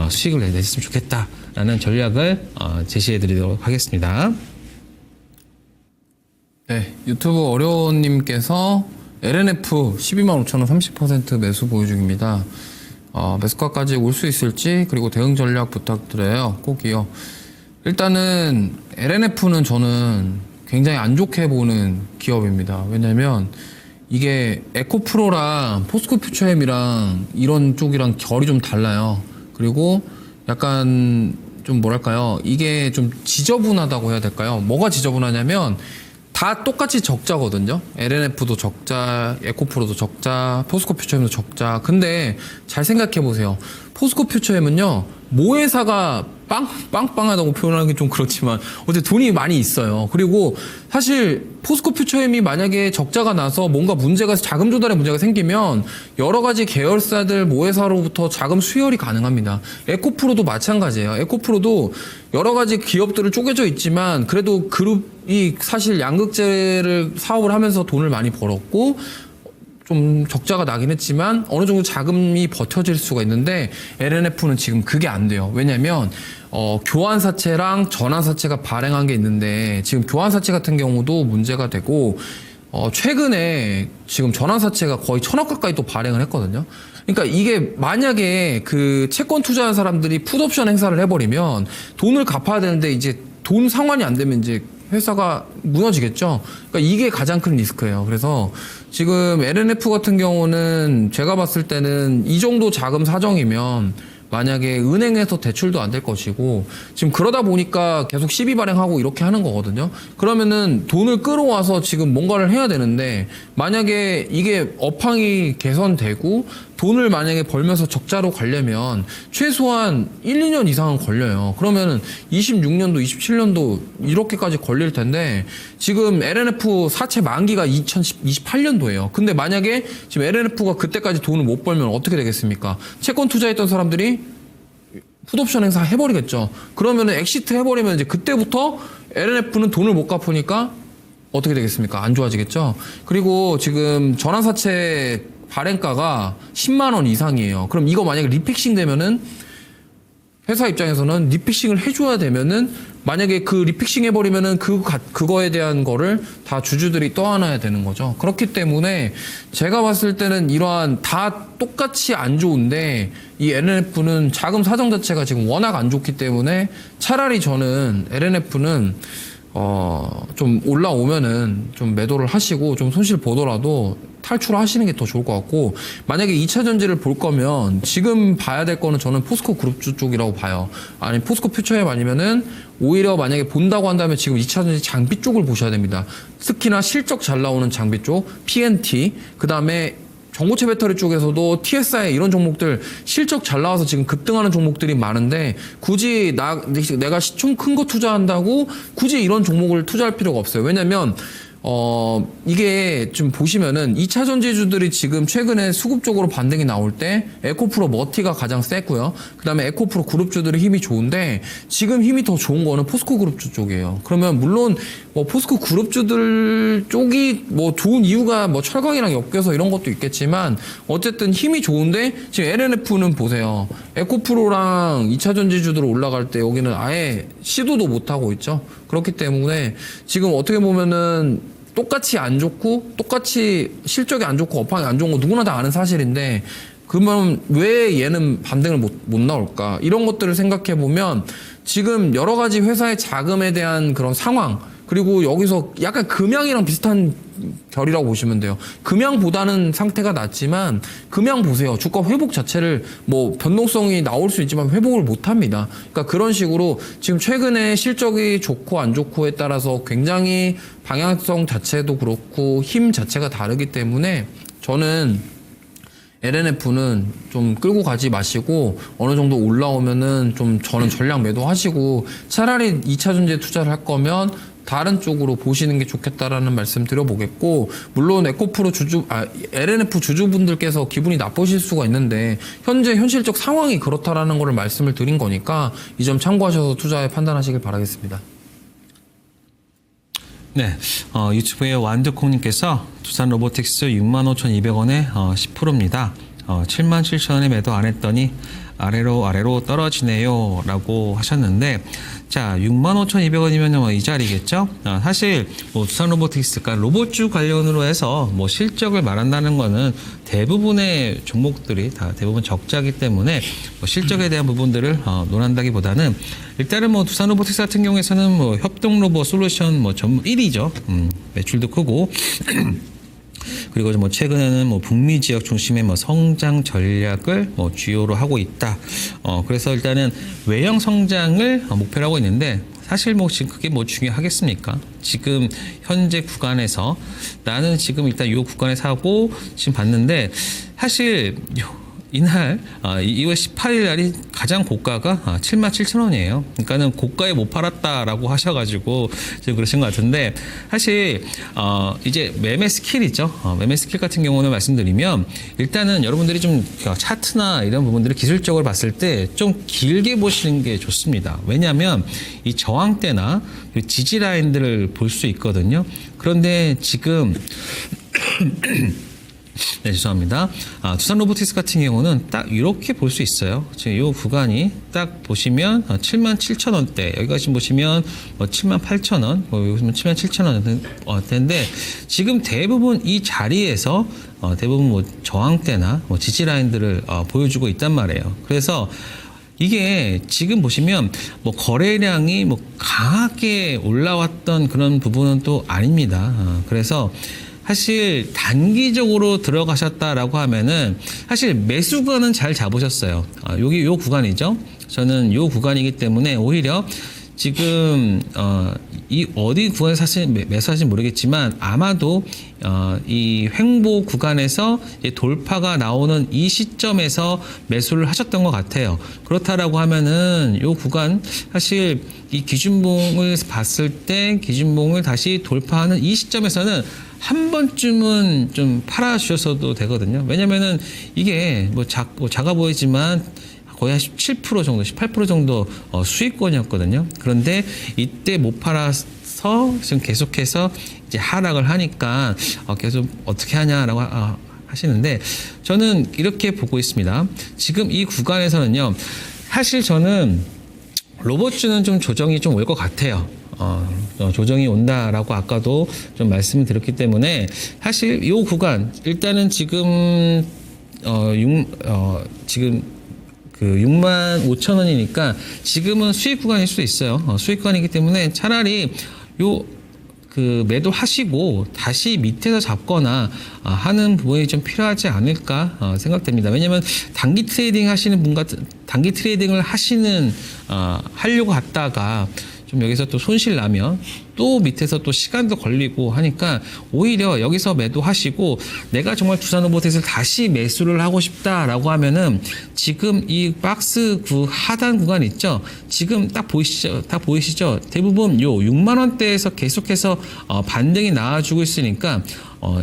수익을 냈으면 좋겠다라는 전략을 제시해 드리도록 하겠습니다. 네, 유튜브 어려운님께서 LNF 125,000원 30% 매수 보유 중입니다. 매수가까지 올 수 있을지 그리고 대응 전략 부탁드려요. 꼭이요. 일단은 LNF는 저는 굉장히 안 좋게 보는 기업입니다. 왜냐면 이게 에코프로랑 포스코퓨처엠이랑 이런 쪽이랑 결이 좀 달라요. 그리고 약간 좀 뭐랄까요, 이게 좀 지저분하다고 해야 될까요? 뭐가 지저분하냐면 다 똑같이 적자거든요. LNF도 적자, 에코프로도 적자, 포스코퓨처엠도 적자. 근데 잘 생각해 보세요. 포스코퓨처엠은요, 모회사가 빵빵하다고 표현하기 좀 그렇지만 어쨌든 돈이 많이 있어요. 그리고 사실 포스코퓨처엠이 만약에 적자가 나서 뭔가 자금 조달에 문제가 생기면 여러 가지 계열사들 모회사로부터 자금 수혈이 가능합니다. 에코프로도 마찬가지예요. 에코프로도 여러 가지 기업들을 쪼개져 있지만 그래도 그룹이 사실 양극재를 사업을 하면서 돈을 많이 벌었고 좀 적자가 나긴 했지만 어느 정도 자금이 버텨질 수가 있는데 LNF는 지금 그게 안 돼요. 왜냐면 교환사채랑 전환사채가 발행한 게 있는데 지금 교환사채 같은 경우도 문제가 되고 최근에 지금 전환사채가 거의 1,000억 가까이 또 발행을 했거든요. 그러니까 이게 만약에 그 채권 투자한 사람들이 풋옵션 행사를 해버리면 돈을 갚아야 되는데 이제 돈 상환이 안 되면 이제 회사가 무너지겠죠. 그러니까 이게 가장 큰 리스크예요. 그래서 지금 LNF 같은 경우는 제가 봤을 때는 이 정도 자금 사정이면 만약에 은행에서 대출도 안 될 것이고 지금 그러다 보니까 계속 시비 발행하고 이렇게 하는 거거든요. 그러면은 돈을 끌어와서 지금 뭔가를 해야 되는데 만약에 이게 업황이 개선되고 돈을 만약에 벌면서 적자로 가려면 최소한 1, 2년 이상은 걸려요. 그러면은 26년도, 27년도 이렇게까지 걸릴 텐데 지금 LNF 사채 만기가 2028년도예요. 근데 만약에 지금 LNF가 그때까지 돈을 못 벌면 어떻게 되겠습니까? 채권 투자했던 사람들이 풋옵션 행사 해버리겠죠. 그러면은 엑시트 해버리면 이제 그때부터 LNF는 돈을 못 갚으니까 어떻게 되겠습니까? 안 좋아지겠죠. 그리고 지금 전환사채 발행가가 10만 원 이상이에요. 그럼 이거 만약에 리픽싱 되면은 회사 입장에서는 리픽싱을 해줘야 되면은 만약에 그 리픽싱 해버리면은 그거에 대한 거를 다 주주들이 떠안아야 되는 거죠. 그렇기 때문에 제가 봤을 때는 이러한 다 똑같이 안 좋은데 이 LNF는 자금 사정 자체가 지금 워낙 안 좋기 때문에 차라리 저는 LNF는 좀 올라오면은 좀 매도를 하시고 좀 손실 보더라도 탈출하시는 게 더 좋을 것 같고 만약에 2차 전지를 볼 거면 지금 봐야 될 거는 저는 포스코 그룹주 쪽이라고 봐요. 아니 포스코 퓨처엠 아니면은 오히려 만약에 본다고 한다면 지금 2차 전지 장비 쪽을 보셔야 됩니다. 특히나 실적 잘 나오는 장비 쪽 PNT 그다음에 전고체 배터리 쪽에서도 TSI 이런 종목들 실적 잘 나와서 지금 급등하는 종목들이 많은데 굳이 내가 시총 큰 거 투자한다고 굳이 이런 종목을 투자할 필요가 없어요. 왜냐면 이게 좀 보시면은 2차 전지주들이 지금 최근에 수급적으로 반등이 나올 때 에코프로 머티가 가장 세고요. 그 다음에 에코프로 그룹주들의 힘이 좋은데 지금 힘이 더 좋은 거는 포스코 그룹주 쪽이에요. 그러면 물론 뭐 포스코 그룹주들 쪽이 뭐 좋은 이유가 뭐 철강이랑 엮여서 이런 것도 있겠지만 어쨌든 힘이 좋은데 지금 LNF는 보세요. 에코프로랑 2차 전지주들 올라갈 때 여기는 아예 시도도 못하고 있죠. 그렇기 때문에 지금 어떻게 보면은 똑같이 안 좋고 똑같이 실적이 안 좋고 업황이 안 좋은 거 누구나 다 아는 사실인데 그러면 왜 얘는 반등을 못 나올까? 이런 것들을 생각해 보면 지금 여러 가지 회사의 자금에 대한 그런 상황 그리고 여기서 약간 금양이랑 비슷한 결이라고 보시면 돼요. 금양보다는 상태가 낫지만 금양 보세요. 주가 회복 자체를 뭐 변동성이 나올 수 있지만 회복을 못 합니다. 그러니까 그런 식으로 지금 최근에 실적이 좋고 안 좋고에 따라서 굉장히 방향성 자체도 그렇고 힘 자체가 다르기 때문에 저는 LNF는 좀 끌고 가지 마시고 어느 정도 올라오면은 좀 저는 전량 매도하시고 차라리 2차 전지에 투자를 할 거면 다른 쪽으로 보시는 게 좋겠다라는 말씀 드려보겠고, 물론 에코프로 LNF 주주분들께서 기분이 나쁘실 수가 있는데 현재 현실적 상황이 그렇다라는 것을 말씀을 드린 거니까 이 점 참고하셔서 투자에 판단하시길 바라겠습니다. 네, 유튜브에 완두콩님께서 두산 로보틱스 65,200원에 10%입니다. 77,000원에 매도 안 했더니 아래로 떨어지네요 라고 하셨는데, 자 65,200원이면 이 자리겠죠. 사실 뭐 두산 로보틱스, 그러니까 로봇주 관련으로 해서 뭐 실적을 말한다는 거는 대부분의 종목들이 다 대부분 적자기 때문에 뭐 실적에 대한 부분들을 논한다기보다는 일단은 뭐 두산 로보틱스 같은 경우에서는 뭐 협동 로봇 솔루션 뭐 전문 1위죠. 매출도 크고 그리고 뭐 최근에는 뭐 북미 지역 중심의 뭐 성장 전략을 뭐 주요로 하고 있다. 그래서 일단은 외형 성장을 목표로 하고 있는데, 사실 뭐 지금 그게 뭐 중요하겠습니까? 지금 현재 구간에서 나는 지금 일단 이 구간에서 하고 지금 봤는데, 사실 이날 2월 18일 날이 가장 고가가 77,000원이에요. 그러니까는 고가에 못 팔았다라고 하셔가지고 지금 그러신 것 같은데, 사실 이제 매매 스킬이죠. 매매 스킬 같은 경우는 말씀드리면 일단은 여러분들이 좀 차트나 이런 부분들을 기술적으로 봤을 때 좀 길게 보시는 게 좋습니다. 왜냐하면 이 저항대나 지지 라인들을 볼 수 있거든요. 그런데 지금 네, 죄송합니다. 두산 로보틱스 같은 경우는 딱 이렇게 볼 수 있어요. 지금 이 구간이 딱 보시면 77,000원대, 여기가 지금 보시면 78,000원, 여기 보시면 77,000원대인데 지금 대부분 이 자리에서 대부분 뭐 저항대나 뭐 지지 라인들을 보여주고 있단 말이에요. 그래서 이게 지금 보시면 뭐 거래량이 뭐 강하게 올라왔던 그런 부분은 또 아닙니다. 그래서 사실 단기적으로 들어가셨다라고 하면은 사실 매수가는 잘 잡으셨어요. 여기 요 구간이죠. 저는 요 구간이기 때문에 오히려 지금 이 어디 구간에서 사실 매수하실지 모르겠지만 아마도 이 횡보 구간에서 돌파가 나오는 이 시점에서 매수를 하셨던 것 같아요. 그렇다라고 하면은 요 구간 사실 이 기준봉을 봤을 때 기준봉을 다시 돌파하는 이 시점에서는 한 번쯤은 좀 팔아주셔도 되거든요. 왜냐면은 이게 뭐 작아 보이지만 거의 한 17% 정도, 18% 정도 수익권이었거든요. 그런데 이때 못 팔아서 지금 계속해서 이제 하락을 하니까 계속 어떻게 하냐라고 하시는데, 저는 이렇게 보고 있습니다. 지금 이 구간에서는요, 사실 저는 로봇주는 좀 조정이 좀 올 것 같아요. 조정이 온다라고 아까도 좀 말씀드렸기 때문에 사실 이 구간 일단은 지금 지금 그 65,000원이니까 지금은 수익 구간일 수도 있어요. 수익 구간이기 때문에 차라리 그 매도하시고 다시 밑에서 잡거나 하는 부분이 좀 필요하지 않을까 생각됩니다. 왜냐하면 단기 트레이딩 하시는 분 같은 단기 트레이딩을 하려고 갔다가 좀 여기서 또 손실 나면 또 밑에서 또 시간도 걸리고 하니까 오히려 여기서 매도하시고, 내가 정말 두산 로보틱스를 다시 매수를 하고 싶다라고 하면은 지금 이 박스 하단 구간 있죠? 지금 딱 보이시죠? 대부분 요 6만 원대에서 계속해서 반등이 나와주고 있으니까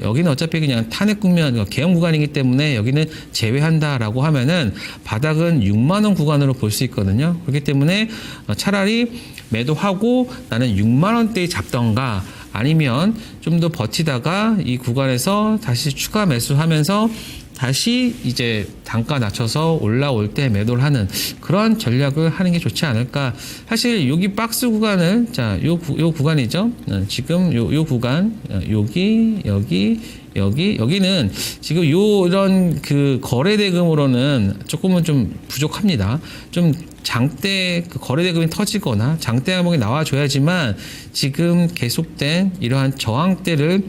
여기는 어차피 그냥 탄핵 국면, 개형 구간이기 때문에 여기는 제외한다라고 하면은 바닥은 6만 원 구간으로 볼 수 있거든요. 그렇기 때문에 차라리 매도하고 나는 6만 원대에 잡던가, 아니면 좀 더 버티다가 이 구간에서 다시 추가 매수하면서 다시 이제 단가 낮춰서 올라올 때 매도를 하는 그런 전략을 하는 게 좋지 않을까. 사실 여기 박스 구간은 요 구간이죠. 지금 요 구간, 여기 여기는 지금 이런 그 거래 대금으로는 조금은 좀 부족합니다. 좀 장대 그 거래 대금이 터지거나 장대 항목이 나와줘야지만 지금 계속된 이러한 저항대를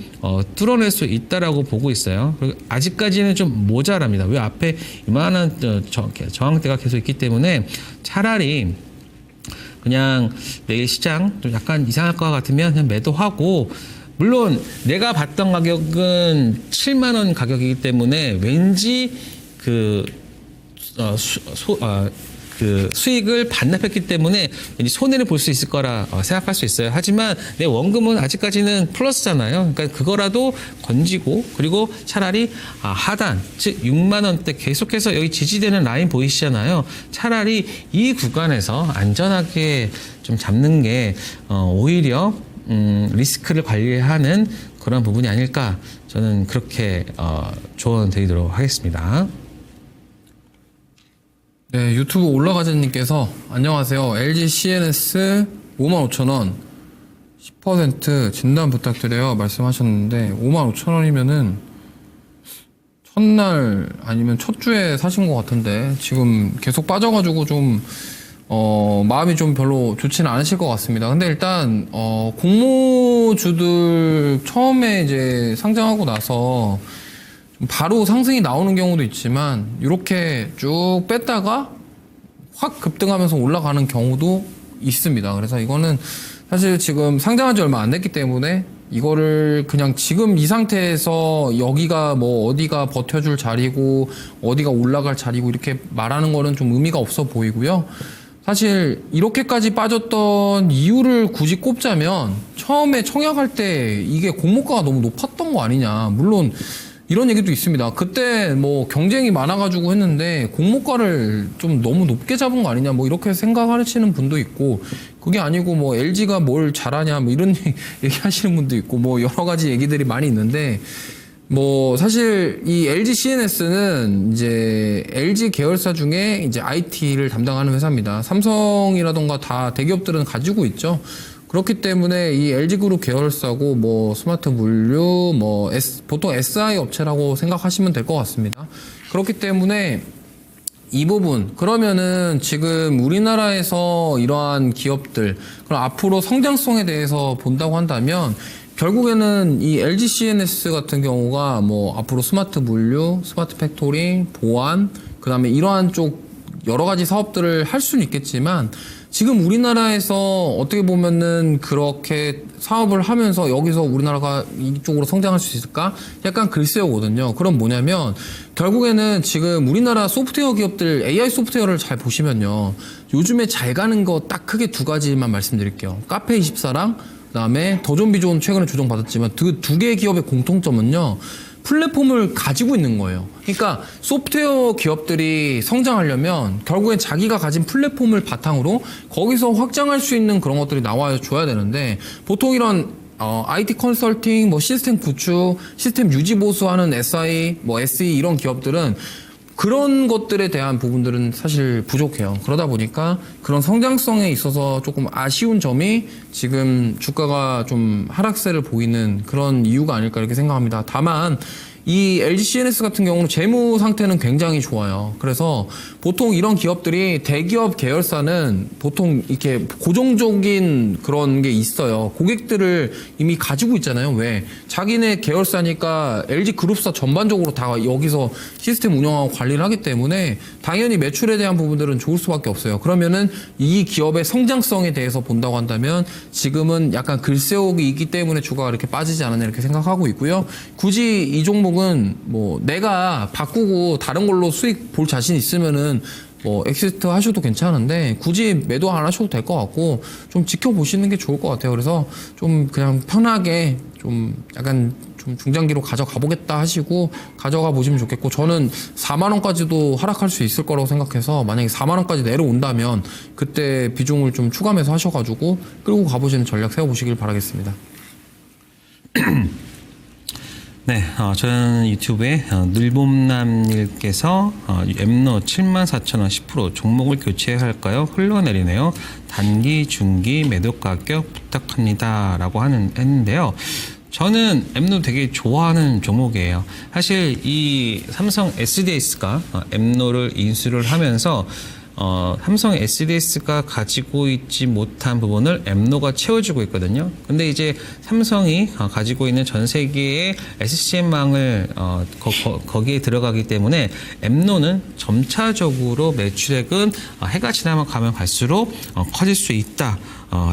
뚫어낼 수 있다라고 보고 있어요. 그리고 아직까지는 좀 모자랍니다. 왜 앞에 이만한 저항대가 계속 있기 때문에 차라리 그냥 내일 시장 좀 약간 이상할 것 같으면 그냥 매도하고, 물론 내가 봤던 가격은 7만 원 가격이기 때문에 왠지 그 수익을 반납했기 때문에 왠지 손해를 볼 수 있을 거라 생각할 수 있어요. 하지만 내 원금은 아직까지는 플러스잖아요. 그러니까 그거라도 건지고, 그리고 차라리 하단, 즉 6만 원대 계속해서 여기 지지되는 라인 보이시잖아요. 차라리 이 구간에서 안전하게 좀 잡는 게 오히려 리스크를 관리하는 그런 부분이 아닐까, 저는 그렇게 조언 드리도록 하겠습니다. 네, 유튜브 올라가자님께서 안녕하세요. LG CNS 55,000원 10% 진단 부탁드려요 말씀하셨는데, 55,000원이면은 첫날 아니면 첫 주에 사신 것 같은데 지금 계속 빠져가지고 좀 마음이 좀 별로 좋지는 않으실 것 같습니다. 근데 일단 공모주들 처음에 이제 상장하고 나서 바로 상승이 나오는 경우도 있지만 이렇게 쭉 뺐다가 확 급등하면서 올라가는 경우도 있습니다. 그래서 이거는 사실 지금 상장한 지 얼마 안 됐기 때문에 이거를 그냥 지금 이 상태에서 여기가 뭐 어디가 버텨줄 자리고 어디가 올라갈 자리고 이렇게 말하는 거는 좀 의미가 없어 보이고요. 사실 이렇게까지 빠졌던 이유를 굳이 꼽자면 처음에 청약할 때 이게 공모가가 너무 높았던 거 아니냐. 물론 이런 얘기도 있습니다. 그때 뭐 경쟁이 많아가지고 했는데 공모가를 좀 너무 높게 잡은 거 아니냐, 뭐 이렇게 생각하시는 분도 있고, 그게 아니고 뭐 LG가 뭘 잘하냐, 뭐 이런 얘기 하시는 분도 있고, 뭐 여러 가지 얘기들이 많이 있는데, 뭐 사실 이 LG CNS는 이제 LG 계열사 중에 이제 IT를 담당하는 회사입니다. 삼성이라던가 다 대기업들은 가지고 있죠. 그렇기 때문에 이 LG그룹 계열사고 뭐 스마트 물류 뭐 보통 SI 업체라고 생각하시면 될 것 같습니다. 그렇기 때문에 이 부분, 그러면은 지금 우리나라에서 이러한 기업들, 그럼 앞으로 성장성에 대해서 본다고 한다면 결국에는 이 LG CNS 같은 경우가 뭐 앞으로 스마트 물류, 스마트 팩토리, 보안, 그 다음에 이러한 쪽 여러 가지 사업들을 할 수는 있겠지만 지금 우리나라에서 어떻게 보면은 그렇게 사업을 하면서 여기서 우리나라가 이쪽으로 성장할 수 있을까? 약간 글쎄요거든요. 그럼 뭐냐면 결국에는 지금 우리나라 소프트웨어 기업들 AI 소프트웨어를 잘 보시면요. 요즘에 잘 가는 거 딱 크게 두 가지만 말씀드릴게요. 카페24랑 그다음에 더존비존 최근에 조정받았지만 그 두 개의 기업의 공통점은요. 플랫폼을 가지고 있는 거예요. 그러니까 소프트웨어 기업들이 성장하려면 결국엔 자기가 가진 플랫폼을 바탕으로 거기서 확장할 수 있는 그런 것들이 나와줘야 되는데, 보통 이런 IT 컨설팅, 뭐 시스템 구축, 시스템 유지 보수하는 SI, 뭐 SE 이런 기업들은 그런 것들에 대한 부분들은 사실 부족해요. 그러다 보니까 그런 성장성에 있어서 조금 아쉬운 점이 지금 주가가 좀 하락세를 보이는 그런 이유가 아닐까 이렇게 생각합니다. 다만 이 LG CNS 같은 경우는 재무 상태는 굉장히 좋아요. 그래서 보통 이런 기업들이 대기업 계열사는 보통 이렇게 고정적인 그런 게 있어요. 고객들을 이미 가지고 있잖아요. 왜? 자기네 계열사니까 LG 그룹사 전반적으로 다 여기서 시스템 운영하고 관리를 하기 때문에 당연히 매출에 대한 부분들은 좋을 수밖에 없어요. 그러면은 이 기업의 성장성에 대해서 본다고 한다면 지금은 약간 글쎄오기 있기 때문에 주가가 이렇게 빠지지 않았나 이렇게 생각하고 있고요. 굳이 이 종목은 뭐 내가 바꾸고 다른 걸로 수익 볼 자신 있으면은 뭐 엑시트 하셔도 괜찮은데 굳이 매도 안 하셔도 될 것 같고 좀 지켜보시는 게 좋을 것 같아요. 그래서 좀 그냥 편하게 좀 약간 좀 중장기로 가져가 보겠다 하시고 가져가 보시면 좋겠고, 저는 4만 원까지도 하락할 수 있을 거라고 생각해서 만약에 4만 원까지 내려온다면 그때 비중을 좀 추가해서 하셔가지고 끌고 가보시는 전략 세워보시길 바라겠습니다. 네, 저는 유튜브에 늘봄남님께서 엠노 74,000원 10% 종목을 교체해야 할까요? 흘러내리네요. 단기, 중기 매도 가격 부탁합니다. 라고 했는데요. 저는 엠노 되게 좋아하는 종목이에요. 사실 이 삼성 SDS가 엠노를 인수를 하면서 삼성 SDS가 가지고 있지 못한 부분을 엠노가 채워주고 있거든요. 근데 이제 삼성이 가지고 있는 전 세계의 SCM망을 거기에 들어가기 때문에 엠노는 점차적으로 매출액은 해가 지나면 가면 갈수록 커질 수 있다.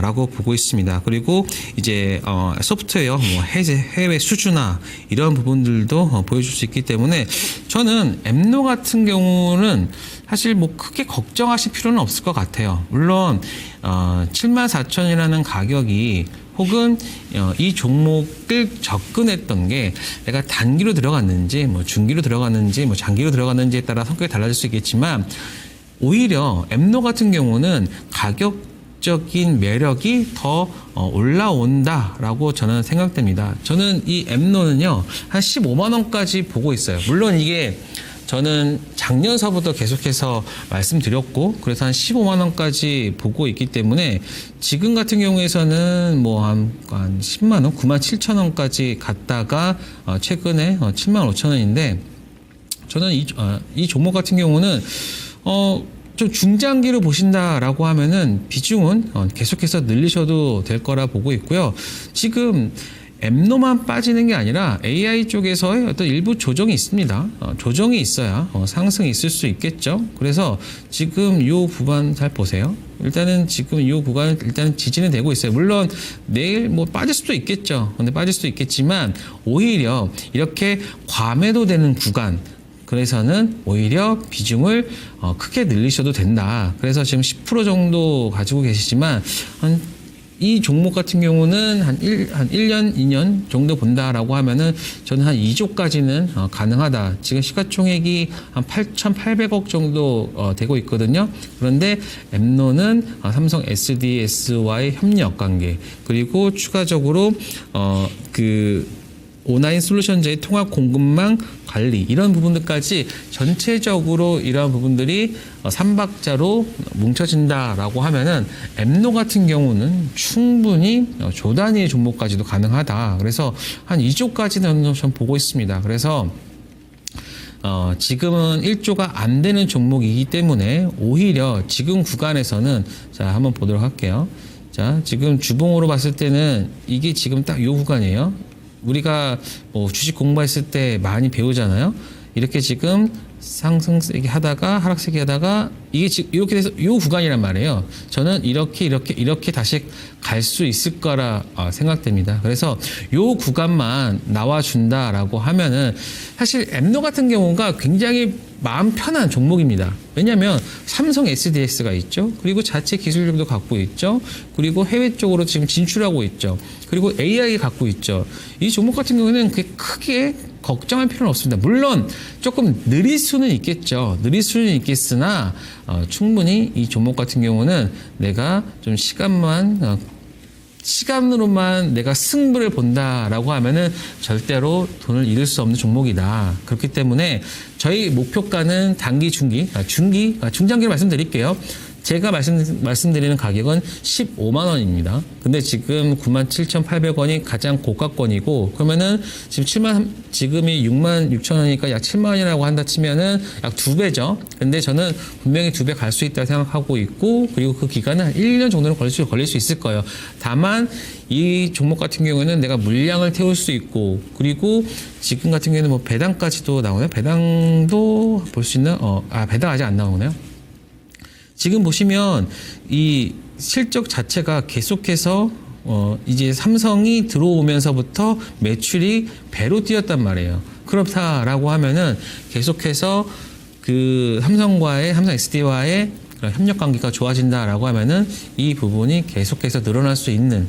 라고 보고 있습니다. 그리고 이제 소프트웨어, 뭐 해외 수주나 이런 부분들도 보여줄 수 있기 때문에 저는 엠노 같은 경우는 사실 뭐 크게 걱정하실 필요는 없을 것 같아요. 물론 74,000이라는 가격이 혹은 이 종목을 접근했던 게 내가 단기로 들어갔는지 뭐 중기로 들어갔는지 뭐 장기로 들어갔는지에 따라 성격이 달라질 수 있겠지만 오히려 엠노 같은 경우는 가격적인 매력이 더 올라온다라고 저는 생각됩니다. 저는 이 엠노는요 한 15만 원까지 보고 있어요. 물론 이게 저는 작년서부터 계속해서 말씀드렸고 그래서 한 15만 원까지 보고 있기 때문에 지금 같은 경우에서는 뭐 한 10만 원, 9만 7천 원까지 갔다가 최근에 7만 5천 원인데 저는 이 종목 같은 경우는 좀 중장기로 보신다라고 하면은 비중은 계속해서 늘리셔도 될 거라 보고 있고요. 지금 엠노만 빠지는 게 아니라 AI 쪽에서의 어떤 일부 조정이 있습니다. 조정이 있어야 상승이 있을 수 있겠죠. 그래서 지금 이 구간 잘 보세요. 일단은 지금 이 구간은 일단은 지지는 되고 있어요. 물론 내일 뭐 빠질 수도 있겠죠. 근데 빠질 수도 있겠지만 오히려 이렇게 과매도되는 구간 그래서는 오히려 비중을 크게 늘리셔도 된다. 그래서 지금 10% 정도 가지고 계시지만 이 종목 같은 경우는 한 1년, 2년 정도 본다라고 하면은 저는 한 2조까지는 가능하다. 지금 시가총액이 한 8,800억 정도 되고 있거든요. 그런데 엠노는 삼성 SDS와의 협력 관계 그리고 추가적으로 오나인 솔루션즈의 통합 공급망 관리 이런 부분들까지 전체적으로 이러한 부분들이 삼박자로 뭉쳐진다라고 하면은 엠노 같은 경우는 충분히 조 단위의 종목까지도 가능하다. 그래서 한 2조까지는 전 보고 있습니다. 그래서 지금은 1조가 안 되는 종목이기 때문에 오히려 지금 구간에서는 자 한번 보도록 할게요. 자 지금 주봉으로 봤을 때는 이게 지금 딱 이 구간이에요. 우리가 뭐 주식 공부했을 때 많이 배우잖아요. 이렇게 지금 상승 세게 하다가 하락 세게 하다가 이게 지금 이렇게 돼서 이 구간이란 말이에요. 저는 이렇게 다시 갈 수 있을 거라 생각됩니다. 그래서 이 구간만 나와준다라고 하면은 사실 엠노 같은 경우가 굉장히 마음 편한 종목입니다. 왜냐하면 삼성 SDS가 있죠. 그리고 자체 기술력도 갖고 있죠. 그리고 해외 쪽으로 지금 진출하고 있죠. 그리고 AI 갖고 있죠. 이 종목 같은 경우는 크게 걱정할 필요는 없습니다. 물론 조금 느릴 수는 있겠죠. 느릴 수는 있겠으나 충분히 이 종목 같은 경우는 내가 좀 시간으로만 내가 승부를 본다라고 하면은 절대로 돈을 잃을 수 없는 종목이다. 그렇기 때문에 저희 목표가는 단기, 중장기로 말씀드릴게요. 제가 말씀드리는 가격은 15만 원입니다. 근데 지금 97,800원이 가장 고가권이고 그러면은 지금이 6만 6천 원이니까 약 7만 원이라고 한다 치면은 약 2배죠. 근데 저는 분명히 2배 갈 수 있다고 생각하고 있고 그리고 그 기간은 한 1년 정도는 걸릴 수 있을 거예요. 다만 이 종목 같은 경우에는 내가 물량을 태울 수 있고 그리고 지금 같은 경우에는 뭐 배당까지도 나오네요. 배당도 볼 수 있는 배당 아직 안 나오네요. 지금 보시면 이 실적 자체가 계속해서 이제 삼성이 들어오면서부터 매출이 배로 뛰었단 말이에요. 그렇다라고 하면은 계속해서 삼성 SD와의 그런 협력 관계가 좋아진다라고 하면은 이 부분이 계속해서 늘어날 수 있는.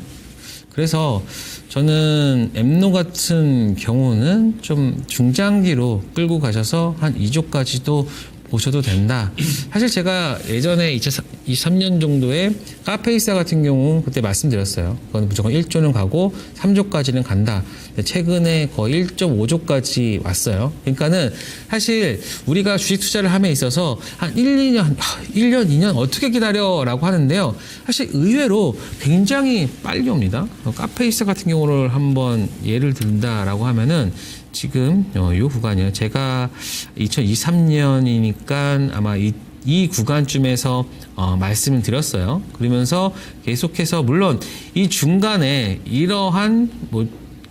그래서 저는 엠노 같은 경우는 좀 중장기로 끌고 가셔서 한 2조까지도 보셔도 된다. 사실 제가 예전에 2023년 정도에 카페이사 같은 경우 그때 말씀드렸어요. 그건 무조건 1조는 가고 3조까지는 간다. 근데 최근에 거의 1.5조까지 왔어요. 그러니까는 사실 우리가 주식 투자를 함에 있어서 한 1년, 2년 어떻게 기다려라고 하는데요. 사실 의외로 굉장히 빨리 옵니다. 카페이사 같은 경우를 한번 예를 든다라고 하면은 지금 이 구간이요. 제가 2023년이니까 아마 이 구간쯤에서 말씀을 드렸어요. 그러면서 계속해서 물론 이 중간에 이러한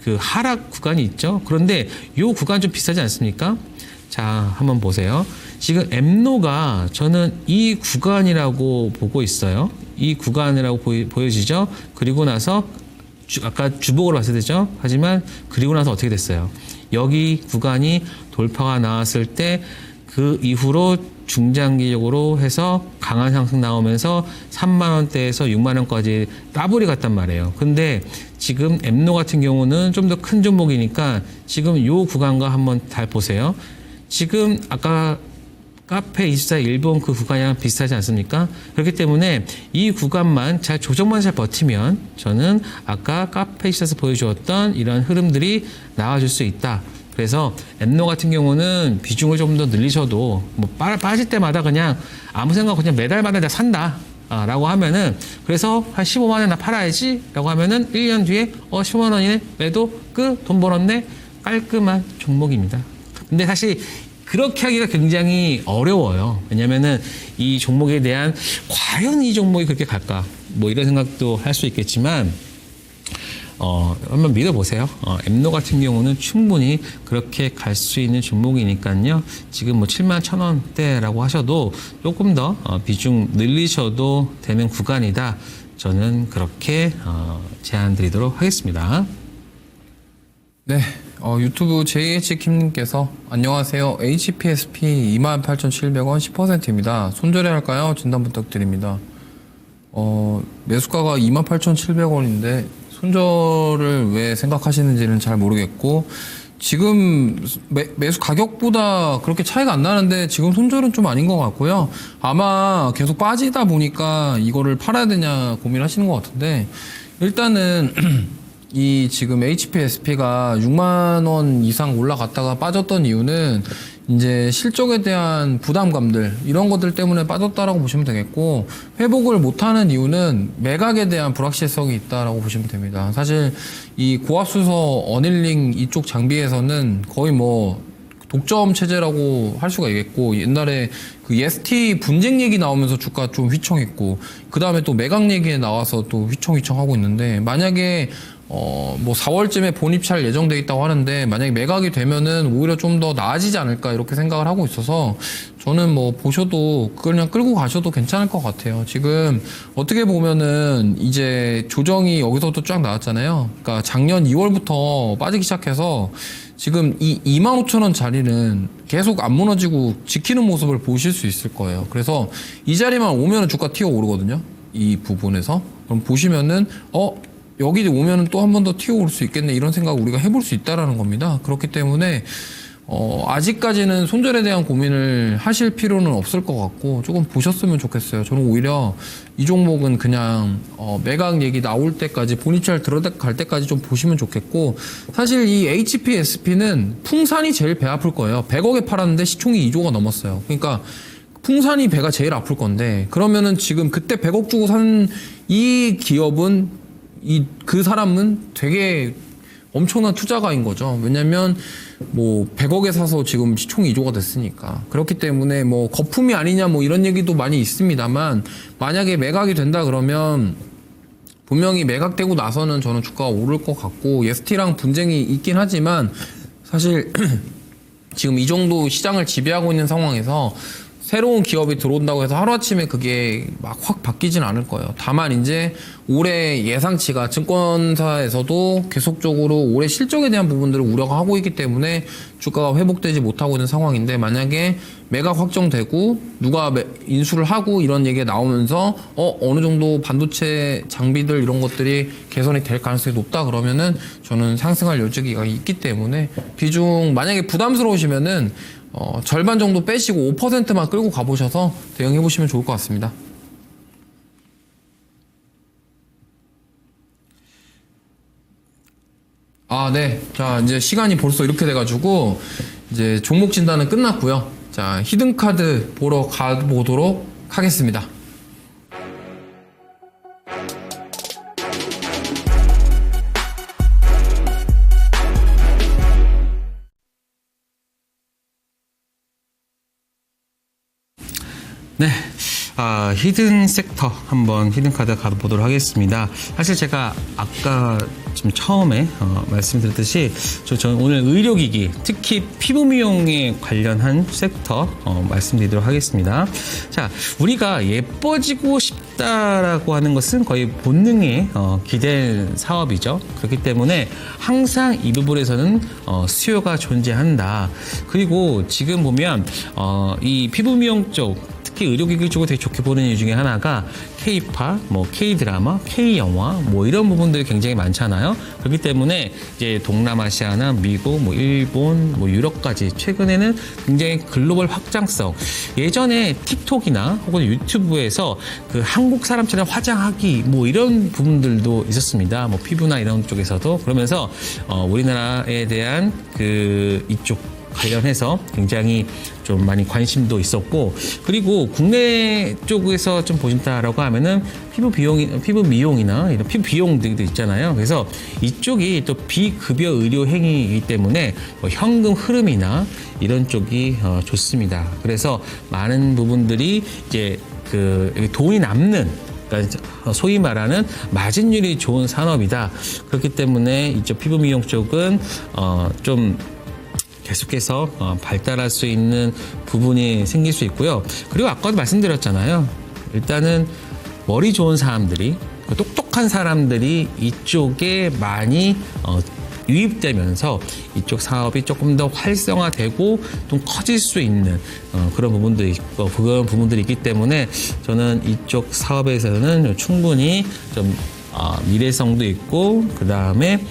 그 하락 구간이 있죠. 그런데 이 구간 좀 비싸지 않습니까? 자, 한번 보세요. 지금 엠노가 저는 이 구간이라고 보고 있어요. 이 구간이라고 보여지죠. 그리고 나서 아까 주봉으로 봤을 때죠. 하지만 그리고 나서 어떻게 됐어요? 여기 구간이 돌파가 나왔을 때 그 이후로 중장기적으로 해서 강한 상승 나오면서 3만 원대에서 6만 원까지 따블이 갔단 말이에요. 근데 지금 엠노 같은 경우는 좀 더 큰 종목이니까 지금 이 구간과 한번 잘 보세요. 지금 아까 카페24 일본 그 구간이랑 비슷하지 않습니까? 그렇기 때문에 이 구간만 조정만 잘 버티면 저는 아까 카페24에서 보여주었던 이런 흐름들이 나와줄 수 있다. 그래서 엠노 같은 경우는 비중을 좀 더 늘리셔도 뭐 빠질 때마다 그냥 아무 생각 없이 그냥 매달마다 내가 산다. 라고 하면은 그래서 한 15만 원에 나 팔아야지 라고 하면은 1년 뒤에 15만 원이네 매도 돈 벌었네 깔끔한 종목입니다. 근데 사실 그렇게 하기가 굉장히 어려워요. 왜냐면은 이 종목에 대한 과연 이 종목이 그렇게 갈까? 뭐 이런 생각도 할 수 있겠지만 한번 믿어보세요. 엠노 같은 경우는 충분히 그렇게 갈 수 있는 종목이니까요. 지금 뭐 71,000원대라고 하셔도 조금 더 비중 늘리셔도 되는 구간이다. 저는 그렇게 제안 드리도록 하겠습니다. 네, 유튜브 JH킴님께서 안녕하세요. HPSP 28,700원 10%입니다. 손절해 할까요? 진단 부탁드립니다. 매수가가 28,700원인데 손절을 왜 생각하시는지는 잘 모르겠고 지금 매수 가격보다 그렇게 차이가 안 나는데 지금 손절은 좀 아닌 것 같고요. 아마 계속 빠지다 보니까 이거를 팔아야 되냐 고민하시는 것 같은데 일단은 이 지금 HPSP가 6만 원 이상 올라갔다가 빠졌던 이유는 이제 실적에 대한 부담감들 이런 것들 때문에 빠졌다라고 보시면 되겠고 회복을 못하는 이유는 매각에 대한 불확실성이 있다라고 보시면 됩니다. 사실 이 고압수소 어닐링 이쪽 장비에서는 거의 뭐 독점 체제라고 할 수가 있겠고 옛날에 그 EST 분쟁 얘기 나오면서 주가 좀 휘청했고 그 다음에 또 매각 얘기 나와서 또 휘청휘청 하고 있는데 만약에 뭐 4월쯤에 본입찰 예정돼 있다고 하는데 만약에 매각이 되면은 오히려 좀 더 나아지지 않을까 이렇게 생각을 하고 있어서 저는 뭐 보셔도 그걸 그냥 끌고 가셔도 괜찮을 것 같아요. 지금 어떻게 보면은 이제 조정이 여기서도 쫙 나왔잖아요. 그러니까 작년 2월부터 빠지기 시작해서 지금 이 25,000원 자리는 계속 안 무너지고 지키는 모습을 보실 수 있을 거예요. 그래서 이 자리만 오면은 주가 튀어 오르거든요. 이 부분에서. 그럼 보시면은 여기 오면은 또 한 번 더 튀어 오를 수 있겠네 이런 생각 우리가 해볼 수 있다라는 겁니다. 그렇기 때문에 아직까지는 손절에 대한 고민을 하실 필요는 없을 것 같고 조금 보셨으면 좋겠어요. 저는 오히려 이 종목은 그냥 매각 얘기 나올 때까지 본입찰 들어갈 때까지 좀 보시면 좋겠고 사실 이 HPSP는 풍산이 제일 배 아플 거예요. 100억에 팔았는데 시총이 2조가 넘었어요. 그러니까 풍산이 배가 제일 아플 건데 그러면은 지금 그때 100억 주고 산 이 기업은 그 사람은 되게 엄청난 투자가인 거죠. 왜냐면 뭐 100억에 사서 지금 시총이 2조가 됐으니까. 그렇기 때문에 뭐 거품이 아니냐 뭐 이런 얘기도 많이 있습니다만 만약에 매각이 된다 그러면 분명히 매각되고 나서는 저는 주가가 오를 것 같고 EST랑 분쟁이 있긴 하지만 사실 지금 이 정도 시장을 지배하고 있는 상황에서 새로운 기업이 들어온다고 해서 하루아침에 그게 막 확 바뀌진 않을 거예요. 다만 이제 올해 예상치가 증권사에서도 계속적으로 올해 실적에 대한 부분들을 우려가 하고 있기 때문에 주가가 회복되지 못하고 있는 상황인데 만약에 매각 확정되고 누가 인수를 하고 이런 얘기가 나오면서 어느 정도 반도체 장비들 이런 것들이 개선이 될 가능성이 높다 그러면은 저는 상승할 여지가 있기 때문에 비중 만약에 부담스러우시면은 절반 정도 빼시고 5%만 끌고 가보셔서 대응해 보시면 좋을 것 같습니다. 네. 자, 이제 시간이 벌써 이렇게 돼가지고, 이제 종목 진단은 끝났고요. 자, 히든카드 보러 가보도록 하겠습니다. 네. 히든 섹터 한번 히든카드 가보도록 하겠습니다. 사실 제가 아까 지금 처음에 말씀드렸듯이 저는 오늘 의료기기, 특히 피부 미용에 관련한 섹터 말씀드리도록 하겠습니다. 자, 우리가 예뻐지고 싶다라고 하는 것은 거의 본능에 기댄 사업이죠. 그렇기 때문에 항상 이 부분에서는 수요가 존재한다. 그리고 지금 보면 이 피부 미용 쪽 특히 의료기기 쪽을 되게 좋게 보는 이유 중에 하나가 K-팝, K-드라마, K-영화 이런 부분들이 굉장히 많잖아요. 그렇기 때문에 이제 동남아시아나 미국, 일본, 유럽까지 최근에는 굉장히 글로벌 확장성. 예전에 틱톡이나 혹은 유튜브에서 그 한국 사람처럼 화장하기 이런 부분들도 있었습니다. 피부나 이런 쪽에서도 그러면서 우리나라에 대한 이쪽 관련해서 굉장히 좀 많이 관심도 있었고, 그리고 국내 쪽에서 좀 보신다라고 하면은 피부 미용이나 이런 피부 비용들도 있잖아요. 그래서 이쪽이 또 비급여 의료 행위이기 때문에 현금 흐름이나 이런 쪽이 좋습니다. 그래서 많은 부분들이 이제 돈이 남는, 그러니까 소위 말하는 마진율이 좋은 산업이다. 그렇기 때문에 이쪽 피부 미용 쪽은 좀 계속해서 발달할 수 있는 부분이 생길 수 있고요. 그리고 아까도 말씀드렸잖아요. 일단은 머리 좋은 사람들이, 똑똑한 사람들이 이쪽에 많이 유입되면서 이쪽 사업이 조금 더 활성화되고 좀 커질 수 있는 그런 부분들이 있고, 그런 부분들이 있기 때문에 저는 이쪽 사업에서는 충분히 좀 미래성도 있고, 그 다음에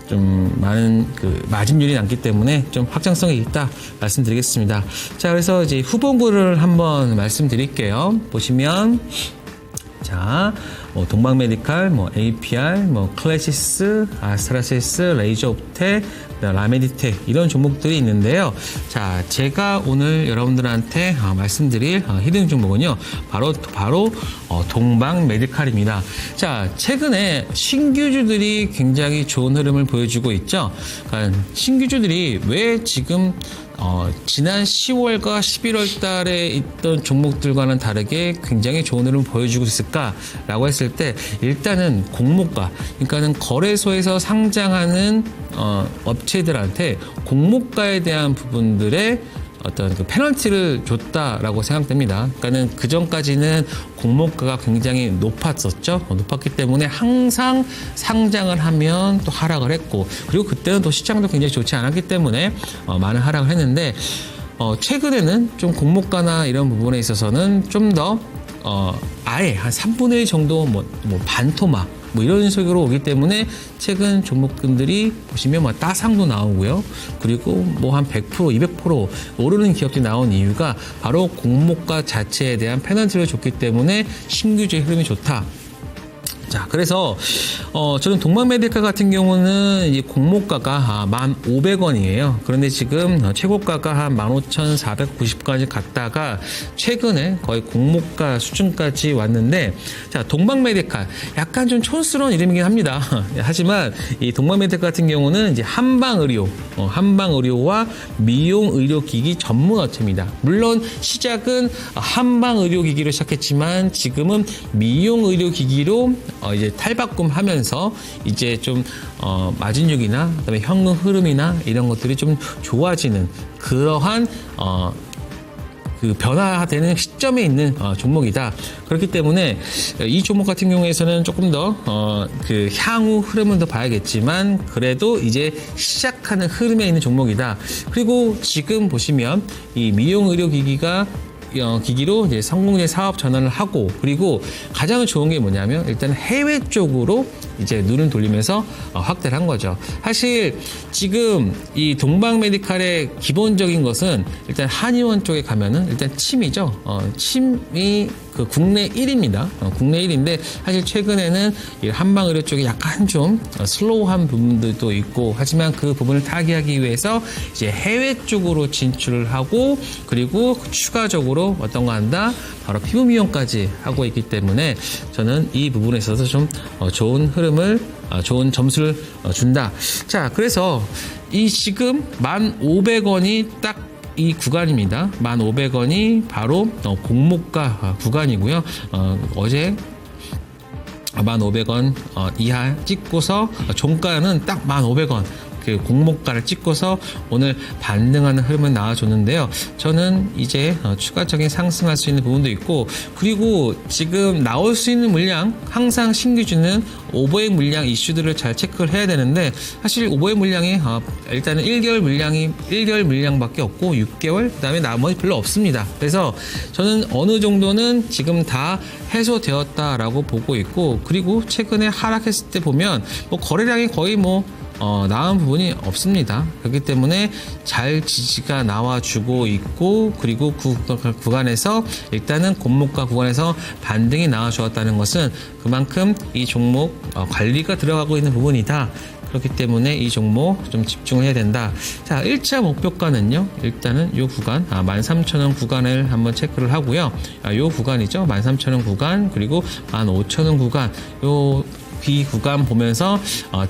좀 많은 마진율이 남기 때문에 좀 확장성이 있다 말씀드리겠습니다. 자, 그래서 이제 후보구를 한번 말씀드릴게요. 보시면 자, 동방메디칼, APR, 클래시스, 아스트라시스, 레이저옵텍, 라메디텍 이런 종목들이 있는데요. 자, 제가 오늘 여러분들한테 말씀드릴 히든 종목은요, 바로 동방메디칼입니다. 자, 최근에 신규주들이 굉장히 좋은 흐름을 보여주고 있죠. 그러니까 신규주들이 왜 지금 지난 10월과 11월 달에 있던 종목들과는 다르게 굉장히 좋은 흐름을 보여주고 있을까라고 했을 때, 일단은 공모가, 그러니까는 거래소에서 상장하는 업체들한테 공모가에 대한 부분들의 어떤 페널티를 줬다라고 생각됩니다. 그러니까는 그 전까지는 공모가가 굉장히 높았었죠. 높았기 때문에 항상 상장을 하면 또 하락을 했고, 그리고 그때는 또 시장도 굉장히 좋지 않았기 때문에 많은 하락을 했는데, 최근에는 좀 공모가나 이런 부분에 있어서는 좀 더 아예 한 3분의 1 정도 반토막 이런 식으로 오기 때문에 최근 종목군들이 보시면 따상도 나오고요. 그리고 한 100%, 200% 오르는 기업들이 나온 이유가 바로 공모가 자체에 대한 페널티를 줬기 때문에 신규주의 흐름이 좋다. 자, 그래서 저는 동방메디칼 같은 경우는 이 공모가가 1,500원이에요. 그런데 지금 최고가가 한 15,490까지 갔다가 최근에 거의 공모가 수준까지 왔는데, 자, 동방메디칼 약간 좀 촌스러운 이름이긴 합니다. 하지만 이 동방메디칼 같은 경우는 이제 한방의료와 미용의료기기 전문 업체입니다. 물론 시작은 한방의료기기로 시작했지만 지금은 미용의료기기로 이제 탈바꿈하면서 이제 좀 마진율이나 그다음에 현금 흐름이나 이런 것들이 좀 좋아지는 그러한 그 변화되는 시점에 있는 종목이다. 그렇기 때문에 이 종목 같은 경우에서는 조금 더 그 향후 흐름을 더 봐야겠지만 그래도 이제 시작하는 흐름에 있는 종목이다. 그리고 지금 보시면 이 미용 의료기기가 기기로 이제 성공적인 사업 전환을 하고 그리고 가장 좋은 게 뭐냐면 일단 해외 쪽으로 이제 눈을 돌리면서 확대를 한 거죠. 사실 지금 이 동방 메디칼의 기본적인 것은 일단 한의원 쪽에 가면은 일단 침이죠. 침이 그 국내 1위입니다. 국내 1위인데 사실 최근에는 이 한방의료 쪽이 약간 좀 슬로우한 부분들도 있고 하지만 그 부분을 타개하기 위해서 이제 해외 쪽으로 진출을 하고 그리고 추가적으로 어떤 거 한다? 바로 피부 미용까지 하고 있기 때문에 저는 이 부분에 있어서 좀 좋은 흐름을 좋은 점수를 준다. 자, 그래서 이 지금 1,500원이 딱 이 구간입니다. 1,500원이 바로 공모가 구간이고요. 어제 1,500원 이하 찍고서 종가는 딱 1,500원 그 공모가를 찍고서 오늘 반등하는 흐름을 나와줬는데요. 저는 이제 추가적인 상승할 수 있는 부분도 있고 그리고 지금 나올 수 있는 물량 항상 신규주는 오버의 물량 이슈들을 잘 체크를 해야 되는데 사실 오버의 물량이 일단은 1개월 물량밖에 없고 6개월 그다음에 나머지 별로 없습니다. 그래서 저는 어느 정도는 지금 다 해소되었다라고 보고 있고 그리고 최근에 하락했을 때 보면 뭐 거래량이 거의 나은 부분이 없습니다. 그렇기 때문에 잘 지지가 나와주고 있고 그리고 그 구간에서 일단은 공모가 구간에서 반등이 나와주었다는 것은 그만큼 이 종목 관리가 들어가고 있는 부분이다. 그렇기 때문에 이 종목 좀 집중을 해야 된다. 자, 1차 목표가는요. 일단은 이 구간 13,000원 구간을 한번 체크를 하고요. 이 구간이죠. 13,000원 구간 그리고 15,000원 구간 이 구간 보면서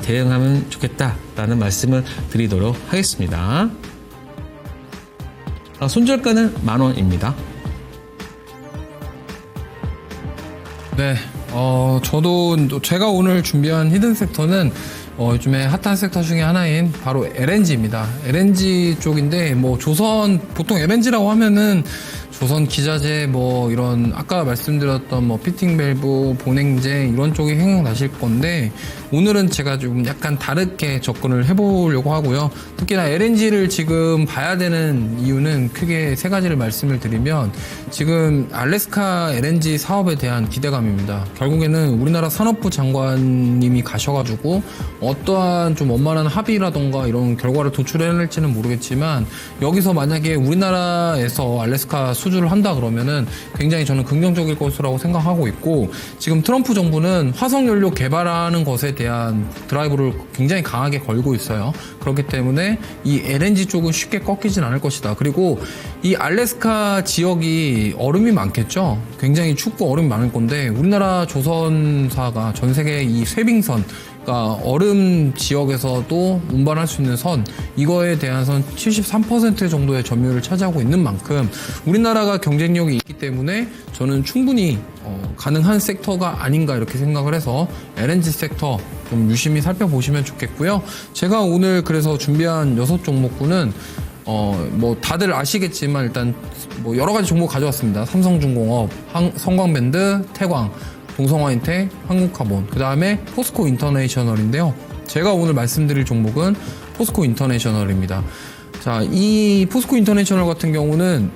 대응하면 좋겠다라는 말씀을 드리도록 하겠습니다. 손절가는 10,000원입니다. 네, 저도 제가 오늘 준비한 히든 섹터는 요즘에 핫한 섹터 중에 하나인 바로 LNG입니다. LNG 쪽인데 조선 보통 LNG라고 하면은 조선 기자재 이런 아까 말씀드렸던 피팅 밸브, 보냉제 이런 쪽이 생각나실 건데 오늘은 제가 좀 약간 다르게 접근을 해보려고 하고요. 특히나 LNG를 지금 봐야 되는 이유는 크게 세 가지를 말씀을 드리면 지금 알래스카 LNG 사업에 대한 기대감입니다. 결국에는 우리나라 산업부 장관님이 가셔가지고 어떠한 좀 원만한 합의라던가 이런 결과를 도출해낼지는 모르겠지만 여기서 만약에 우리나라에서 알래스카 수주를 한다 그러면은 굉장히 저는 긍정적일 것이라고 생각하고 있고 지금 트럼프 정부는 화석연료 개발하는 것에 대한 드라이브를 굉장히 강하게 걸고 있어요. 그렇기 때문에 이 LNG 쪽은 쉽게 꺾이진 않을 것이다. 그리고 이 알래스카 지역이 얼음이 많겠죠. 굉장히 춥고 얼음이 많을 건데 우리나라 조선사가 전 세계 이 쇄빙선 그러니까 얼음 지역에서도 운반할 수 있는 선 이거에 대한 선 73% 정도의 점유율을 차지하고 있는 만큼 우리나라가 경쟁력이 있기 때문에 저는 충분히 가능한 섹터가 아닌가 이렇게 생각을 해서 LNG 섹터 좀 유심히 살펴보시면 좋겠고요. 제가 오늘 그래서 준비한 6종목군은 다들 아시겠지만 일단 여러 가지 종목 가져왔습니다. 삼성중공업, 성광밴드, 태광, 동성화인텍, 한국카본, 그 다음에 포스코 인터내셔널인데요. 제가 오늘 말씀드릴 종목은 포스코 인터내셔널입니다. 자, 이 포스코 인터내셔널 같은 경우는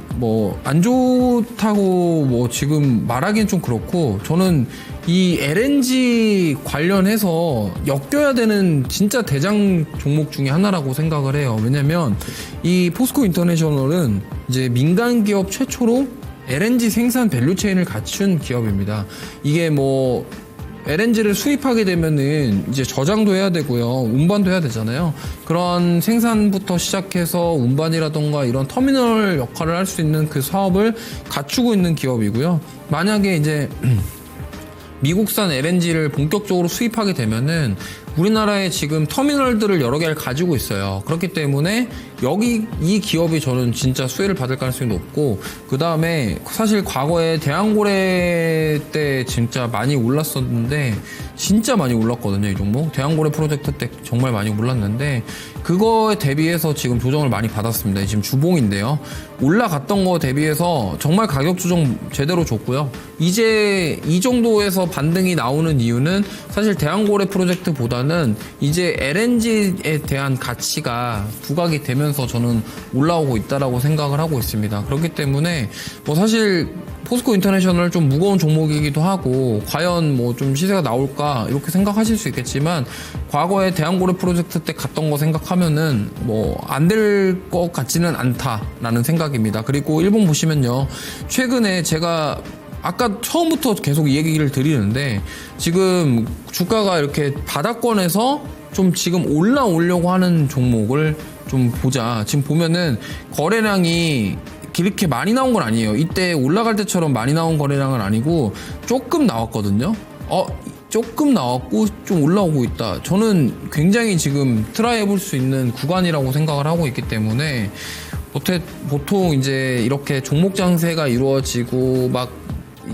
안 좋다고 지금 말하기엔 좀 그렇고 저는 이 LNG 관련해서 엮여야 되는 진짜 대장 종목 중에 하나라고 생각을 해요. 왜냐면 이 포스코 인터내셔널은 이제 민간 기업 최초로 LNG 생산 밸류체인을 갖춘 기업입니다. 이게 LNG를 수입하게 되면은 이제 저장도 해야 되고요. 운반도 해야 되잖아요. 그런 생산부터 시작해서 운반이라던가 이런 터미널 역할을 할 수 있는 그 사업을 갖추고 있는 기업이고요. 만약에 이제 미국산 LNG를 본격적으로 수입하게 되면은 우리나라에 지금 터미널들을 여러 개를 가지고 있어요. 그렇기 때문에 여기 이 기업이 저는 진짜 수혜를 받을 가능성이 높고, 그 다음에 사실 과거에 대한고래 때 진짜 많이 올랐었는데 진짜 많이 올랐거든요. 이 종목 대한고래 프로젝트 때 정말 많이 올랐는데 그거에 대비해서 지금 조정을 많이 받았습니다. 지금 주봉인데요, 올라갔던 거 대비해서 정말 가격 조정 제대로 줬고요. 이제 이 정도에서 반등이 나오는 이유는 사실 대한고래 프로젝트보다는 이제 LNG에 대한 가치가 부각이 되면서 저는 올라오고 있다라고 생각을 하고 있습니다. 그렇기 때문에 뭐 사실 포스코 인터내셔널 좀 무거운 종목이기도 하고 과연 뭐 좀 시세가 나올까 이렇게 생각하실 수 있겠지만, 과거에 대한고래 프로젝트 때 갔던 거 생각하면은 뭐 안 될 것 같지는 않다라는 생각입니다. 그리고 일본 보시면요, 최근에 제가 아까 처음부터 계속 이 얘기를 드리는데 지금 주가가 이렇게 바닥권에서 좀 지금 올라오려고 하는 종목을 좀 보자. 지금 보면은 거래량이 이렇게 많이 나온 건 아니에요. 이때 올라갈 때처럼 많이 나온 거래량은 아니고 조금 나왔거든요. 조금 나왔고 좀 올라오고 있다. 저는 굉장히 지금 트라이 해볼 수 있는 구간이라고 생각을 하고 있기 때문에 보통 이제 이렇게 종목 장세가 이루어지고 막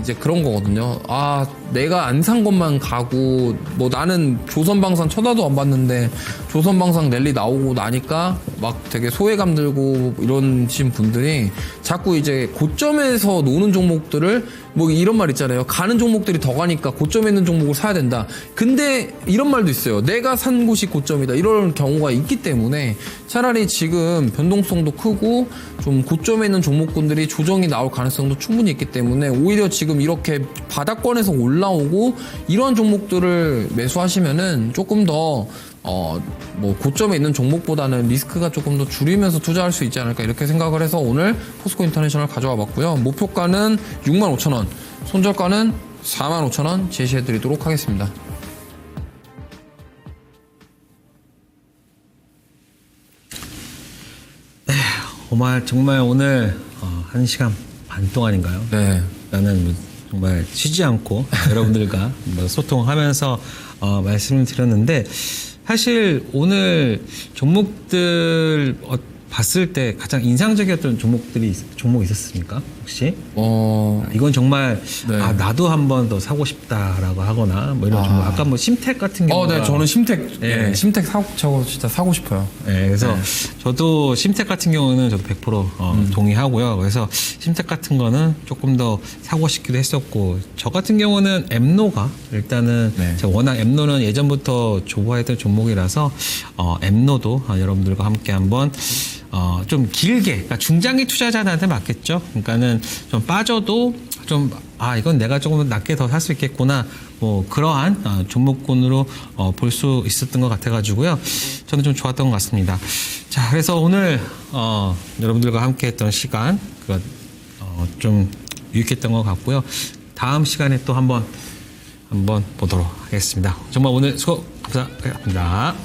이제 그런 거거든요. 아, 내가 안 산 것만 가고, 뭐 나는 조선방산 쳐다도 안 봤는데 조선방산 랠리 나오고 나니까 막 되게 소외감 들고 이러신 분들이 자꾸 이제 고점에서 노는 종목들을, 뭐 이런 말 있잖아요. 가는 종목들이 더 가니까 고점에 있는 종목을 사야 된다. 근데 이런 말도 있어요. 내가 산 곳이 고점이다. 이런 경우가 있기 때문에 차라리 지금 변동성도 크고 좀 고점에 있는 종목군들이 조정이 나올 가능성도 충분히 있기 때문에 오히려 지금 이렇게 바닥권에서 올라오고 이런 종목들을 매수하시면은 조금 더 뭐 고점에 있는 종목보다는 리스크가 조금 더 줄이면서 투자할 수 있지 않을까 이렇게 생각을 해서 오늘 포스코 인터내셔널 가져와 봤고요. 목표가는 65,000원, 손절가는 45,000원 제시해 드리도록 하겠습니다. 정말 오늘 1시간 반 동안인가요? 네. 나는 정말 쉬지 않고 여러분들과 소통하면서 말씀을 드렸는데, 사실 오늘 종목들 봤을 때 가장 인상적이었던 종목 있었습니까? 혹시? 이건 정말 네. 나도 한 번 더 사고 싶다라고 하거나 뭐 이런 종목. 아까 뭐 심택 같은 경우. 네, 저는 심택, 네. 심택 저거 진짜 사고 싶어요. 네, 그래서 저도 심택 같은 경우는 저도 100% 동의하고요. 그래서 심택 같은 거는 조금 더 사고 싶기도 했었고, 저 같은 경우는 엠노가 일단은 네. 제가 워낙 엠노는 예전부터 좋아했던 종목이라서 엠노도 여러분들과 함께 한번 좀 길게, 그러니까 중장기 투자자들한테 맞겠죠. 그러니까는 좀 빠져도 좀 이건 내가 조금 낮게 더 살 수 있겠구나, 뭐 그러한 종목군으로 볼 수 있었던 것 같아가지고요. 저는 좀 좋았던 것 같습니다. 자, 그래서 오늘 여러분들과 함께했던 시간 좀 유익했던 것 같고요. 다음 시간에 또 한번 보도록 하겠습니다. 정말 오늘 수고 감사합니다.